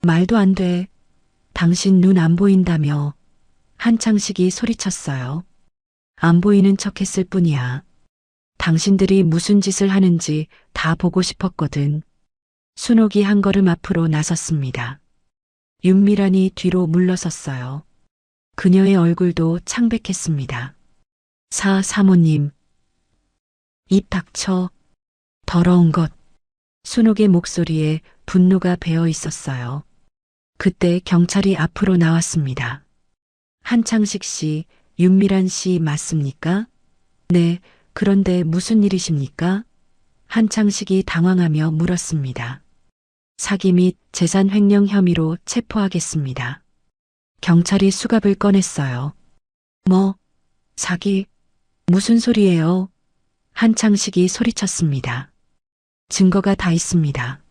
말도 안 돼. 당신 눈 안 보인다며. 한창식이 소리쳤어요. 안 보이는 척 했을 뿐이야. 당신들이 무슨 짓을 하는지 다 보고 싶었거든. 순옥이 한 걸음 앞으로 나섰습니다. 윤미란이 뒤로 물러섰어요. 그녀의 얼굴도 창백했습니다. 사모님. 입 닥쳐. 더러운 것. 순옥의 목소리에 분노가 배어 있었어요. 그때 경찰이 앞으로 나왔습니다. 한창식 씨, 윤미란 씨 맞습니까? 네, 그런데 무슨 일이십니까? 한창식이 당황하며 물었습니다. 사기 및 재산 횡령 혐의로 체포하겠습니다. 경찰이 수갑을 꺼냈어요. 뭐? 사기? 무슨 소리예요? 한창식이 소리쳤습니다. 증거가 다 있습니다.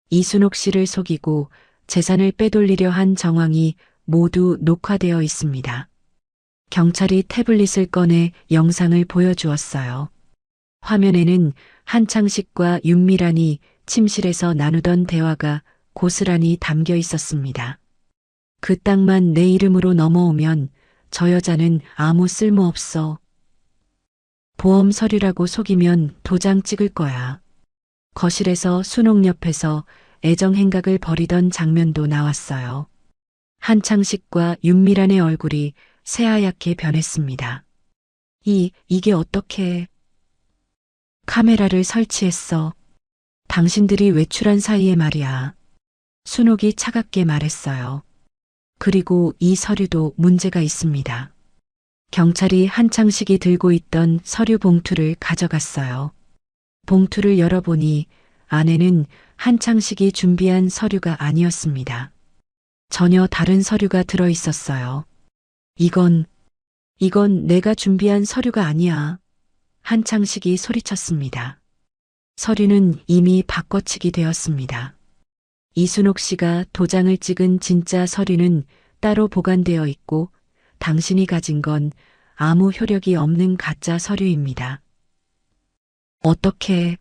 이순옥 씨를 속이고 재산을 빼돌리려 한 정황이 모두 녹화되어 있습니다. 경찰이 태블릿을 꺼내 영상을 보여주었어요. 화면에는 한창식과 윤미란이 침실에서 나누던 대화가 고스란히 담겨 있었습니다. 그 땅만 내 이름으로 넘어오면 저 여자는 아무 쓸모 없어. 보험 서류라고 속이면 도장 찍을 거야. 거실에서 순옥 옆에서 애정 행각을 벌이던 장면도 나왔어요. 한창식과 윤미란의 얼굴이 새하얗게 변했습니다. 이게 어떻게... 카메라를 설치했어. 당신들이 외출한 사이에 말이야. 순옥이 차갑게 말했어요. 그리고 이 서류도 문제가 있습니다. 경찰이 한창식이 들고 있던 서류 봉투를 가져갔어요. 봉투를 열어보니 안에는 한창식이 준비한 서류가 아니었습니다. 전혀 다른 서류가 들어 있었어요. 이건 내가 준비한 서류가 아니야. 한창식이 소리쳤습니다. 서류는 이미 바꿔치기 되었습니다. 이순옥 씨가 도장을 찍은 진짜 서류는 따로 보관되어 있고 당신이 가진 건 아무 효력이 없는 가짜 서류입니다. 어떻게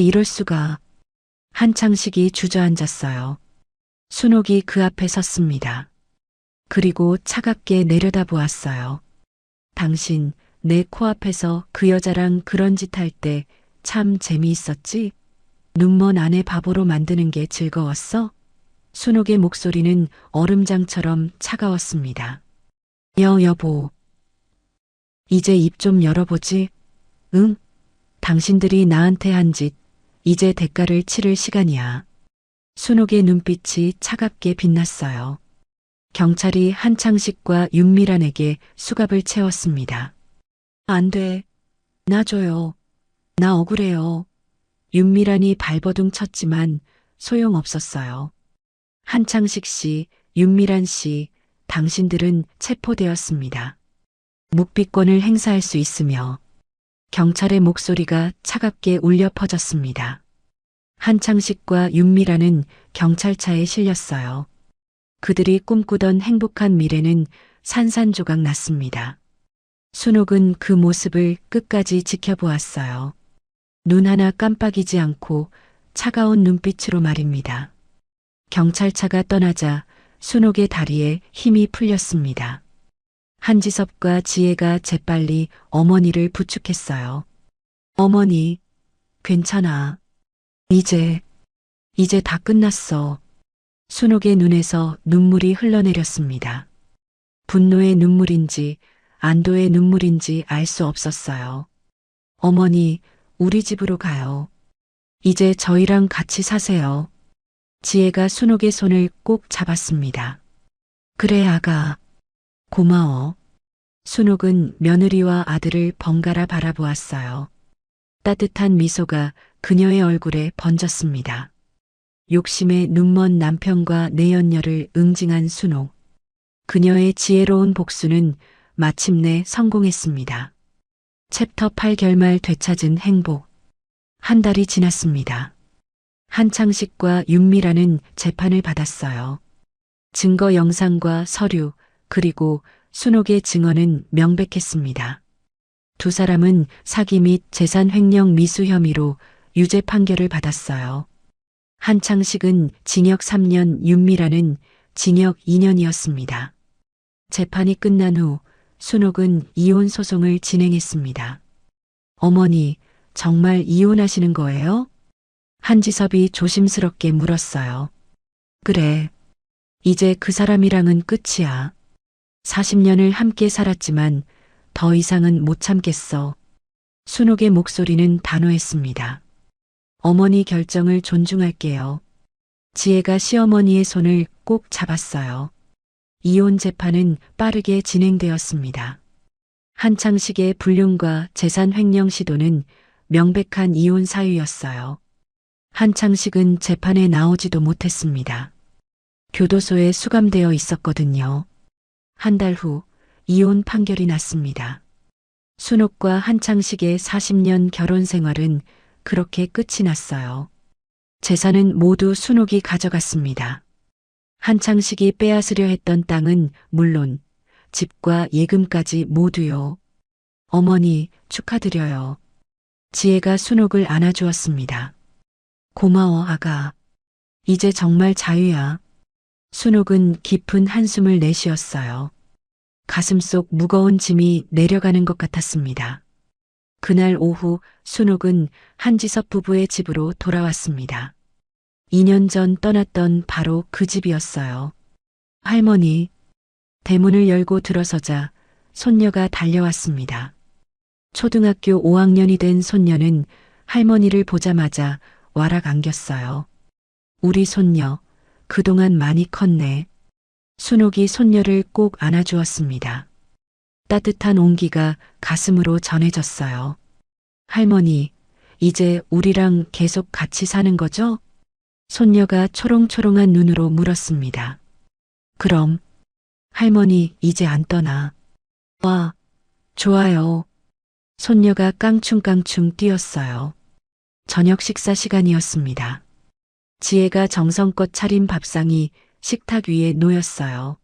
이럴 수가. 한창식이 주저앉았어요. 순옥이 그 앞에 섰습니다. 그리고 차갑게 내려다보았어요. 당신 내 코앞에서 그 여자랑 그런 짓 할 때 참 재미있었지? 눈먼 아내 바보로 만드는 게 즐거웠어? 순옥의 목소리는 얼음장처럼 차가웠습니다. 여보. 이제 입 좀 열어보지? 응? 당신들이 나한테 한 짓, 이제 대가를 치를 시간이야. 순옥의 눈빛이 차갑게 빛났어요. 경찰이 한창식과 윤미란에게 수갑을 채웠습니다. 안 돼. 나 줘요. 나 억울해요. 윤미란이 발버둥 쳤지만 소용없었어요. 한창식 씨, 윤미란 씨, 당신들은 체포되었습니다. 묵비권을 행사할 수 있으며 경찰의 목소리가 차갑게 울려 퍼졌습니다. 한창식과 윤미란은 경찰차에 실렸어요. 그들이 꿈꾸던 행복한 미래는 산산조각 났습니다. 순옥은 그 모습을 끝까지 지켜보았어요. 눈 하나 깜빡이지 않고 차가운 눈빛으로 말입니다. 경찰차가 떠나자 순옥의 다리에 힘이 풀렸습니다. 한지섭과 지혜가 재빨리 어머니를 부축했어요. 어머니, 괜찮아. 이제 다 끝났어. 순옥의 눈에서 눈물이 흘러내렸습니다. 분노의 눈물인지 안도의 눈물인지 알 수 없었어요. 어머니, 우리 집으로 가요. 이제 저희랑 같이 사세요. 지혜가 순옥의 손을 꼭 잡았습니다. 그래, 아가. 고마워. 순옥은 며느리와 아들을 번갈아 바라보았어요. 따뜻한 미소가 그녀의 얼굴에 번졌습니다. 욕심에 눈먼 남편과 내연녀를 응징한 순옥. 그녀의 지혜로운 복수는 마침내 성공했습니다. 챕터 8 결말 되찾은 행복. 한 달이 지났습니다. 한창식과 윤미라는 재판을 받았어요. 증거 영상과 서류, 그리고 순옥의 증언은 명백했습니다. 두 사람은 사기 및 재산 횡령 미수 혐의로 유죄 판결을 받았어요. 한창식은 징역 3년, 윤미라는 징역 2년이었습니다. 재판이 끝난 후 순옥은 이혼 소송을 진행했습니다. 어머니, 정말 이혼하시는 거예요? 한지섭이 조심스럽게 물었어요. 그래. 이제 그 사람이랑은 끝이야. 40년을 함께 살았지만 더 이상은 못 참겠어. 순옥의 목소리는 단호했습니다. 어머니 결정을 존중할게요. 지혜가 시어머니의 손을 꼭 잡았어요. 이혼 재판은 빠르게 진행되었습니다. 한창식의 불륜과 재산 횡령 시도는 명백한 이혼 사유였어요. 한창식은 재판에 나오지도 못했습니다. 교도소에 수감되어 있었거든요. 한 달 후 이혼 판결이 났습니다. 순옥과 한창식의 40년 결혼 생활은 그렇게 끝이 났어요. 재산은 모두 순옥이 가져갔습니다. 한창식이 빼앗으려 했던 땅은 물론 집과 예금까지 모두요. 어머니, 축하드려요. 지혜가 순옥을 안아주었습니다. 고마워, 아가. 이제 정말 자유야. 순옥은 깊은 한숨을 내쉬었어요. 가슴속 무거운 짐이 내려가는 것 같았습니다. 그날 오후 순옥은 한지섭 부부의 집으로 돌아왔습니다. 2년 전 떠났던 바로 그 집이었어요. 할머니, 대문을 열고 들어서자 손녀가 달려왔습니다. 초등학교 5학년이 된 손녀는 할머니를 보자마자 와락 안겼어요. 우리 손녀, 그동안 많이 컸네. 순옥이 손녀를 꼭 안아주었습니다. 따뜻한 온기가 가슴으로 전해졌어요. 할머니, 이제 우리랑 계속 같이 사는 거죠? 손녀가 초롱초롱한 눈으로 물었습니다. 그럼, 할머니 이제 안 떠나. 와, 좋아요. 손녀가 깡충깡충 뛰었어요. 저녁 식사 시간이었습니다. 지혜가 정성껏 차린 밥상이 식탁 위에 놓였어요.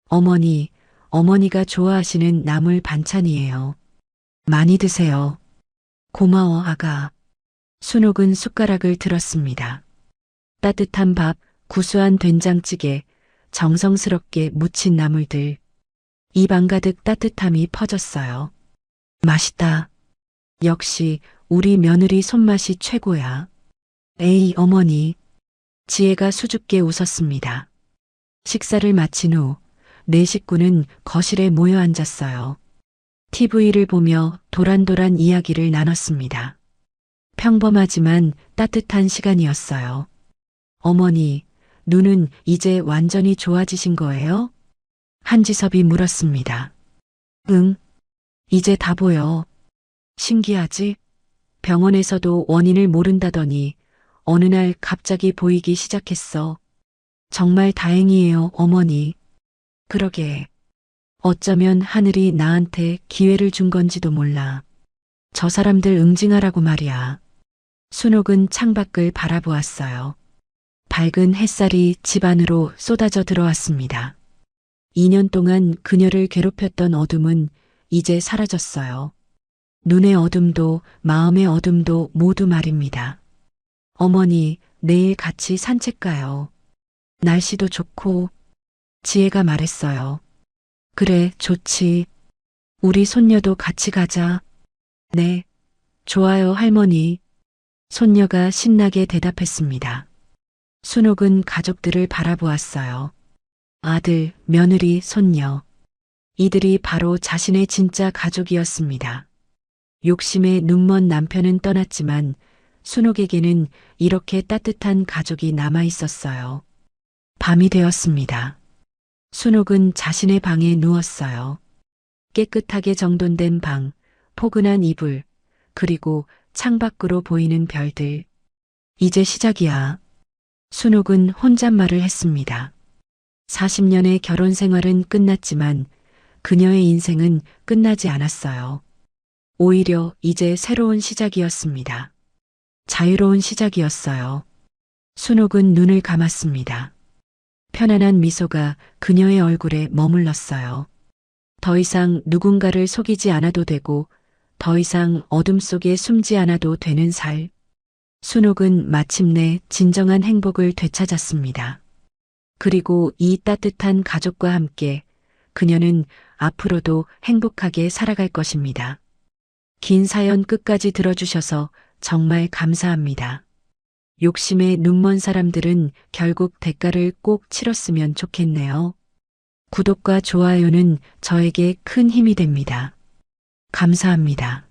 어머니, 어머니가 좋아하시는 나물 반찬이에요. 많이 드세요. 고마워, 아가. 순옥은 숟가락을 들었습니다. 따뜻한 밥, 구수한 된장찌개, 정성스럽게 무친 나물들. 입 안 가득 따뜻함이 퍼졌어요. 맛있다. 역시 우리 며느리 손맛이 최고야. 에이, 어머니. 지혜가 수줍게 웃었습니다. 식사를 마친 후 네 식구는 거실에 모여 앉았어요. TV를 보며 도란도란 이야기를 나눴습니다. 평범하지만 따뜻한 시간이었어요. 어머니, 눈은 이제 완전히 좋아지신 거예요? 한지섭이 물었습니다. 응, 이제 다 보여. 신기하지? 병원에서도 원인을 모른다더니 어느 날 갑자기 보이기 시작했어. 정말 다행이에요, 어머니. 그러게. 어쩌면 하늘이 나한테 기회를 준 건지도 몰라. 저 사람들 응징하라고 말이야. 순옥은 창밖을 바라보았어요. 밝은 햇살이 집 안으로 쏟아져 들어왔습니다. 2년 동안 그녀를 괴롭혔던 어둠은 이제 사라졌어요. 눈의 어둠도 마음의 어둠도 모두 말입니다. 어머니, 내일 같이 산책 가요. 날씨도 좋고. 지혜가 말했어요. 그래, 좋지. 우리 손녀도 같이 가자. 네, 좋아요, 할머니. 손녀가 신나게 대답했습니다. 순옥은 가족들을 바라보았어요. 아들, 며느리, 손녀. 이들이 바로 자신의 진짜 가족이었습니다. 욕심에 눈먼 남편은 떠났지만 순옥에게는 이렇게 따뜻한 가족이 남아 있었어요. 밤이 되었습니다. 순옥은 자신의 방에 누웠어요. 깨끗하게 정돈된 방, 포근한 이불, 그리고 창밖으로 보이는 별들. 이제 시작이야. 순옥은 혼잣말을 했습니다. 40년의 결혼 생활은 끝났지만 그녀의 인생은 끝나지 않았어요. 오히려 이제 새로운 시작이었습니다. 자유로운 시작이었어요. 순옥은 눈을 감았습니다. 편안한 미소가 그녀의 얼굴에 머물렀어요. 더 이상 누군가를 속이지 않아도 되고, 더 이상 어둠 속에 숨지 않아도 되는 살. 순옥은 마침내 진정한 행복을 되찾았습니다. 그리고 이 따뜻한 가족과 함께 그녀는 앞으로도 행복하게 살아갈 것입니다. 긴 사연 끝까지 들어주셔서 정말 감사합니다. 욕심에 눈먼 사람들은 결국 대가를 꼭 치렀으면 좋겠네요. 구독과 좋아요는 저에게 큰 힘이 됩니다. 감사합니다.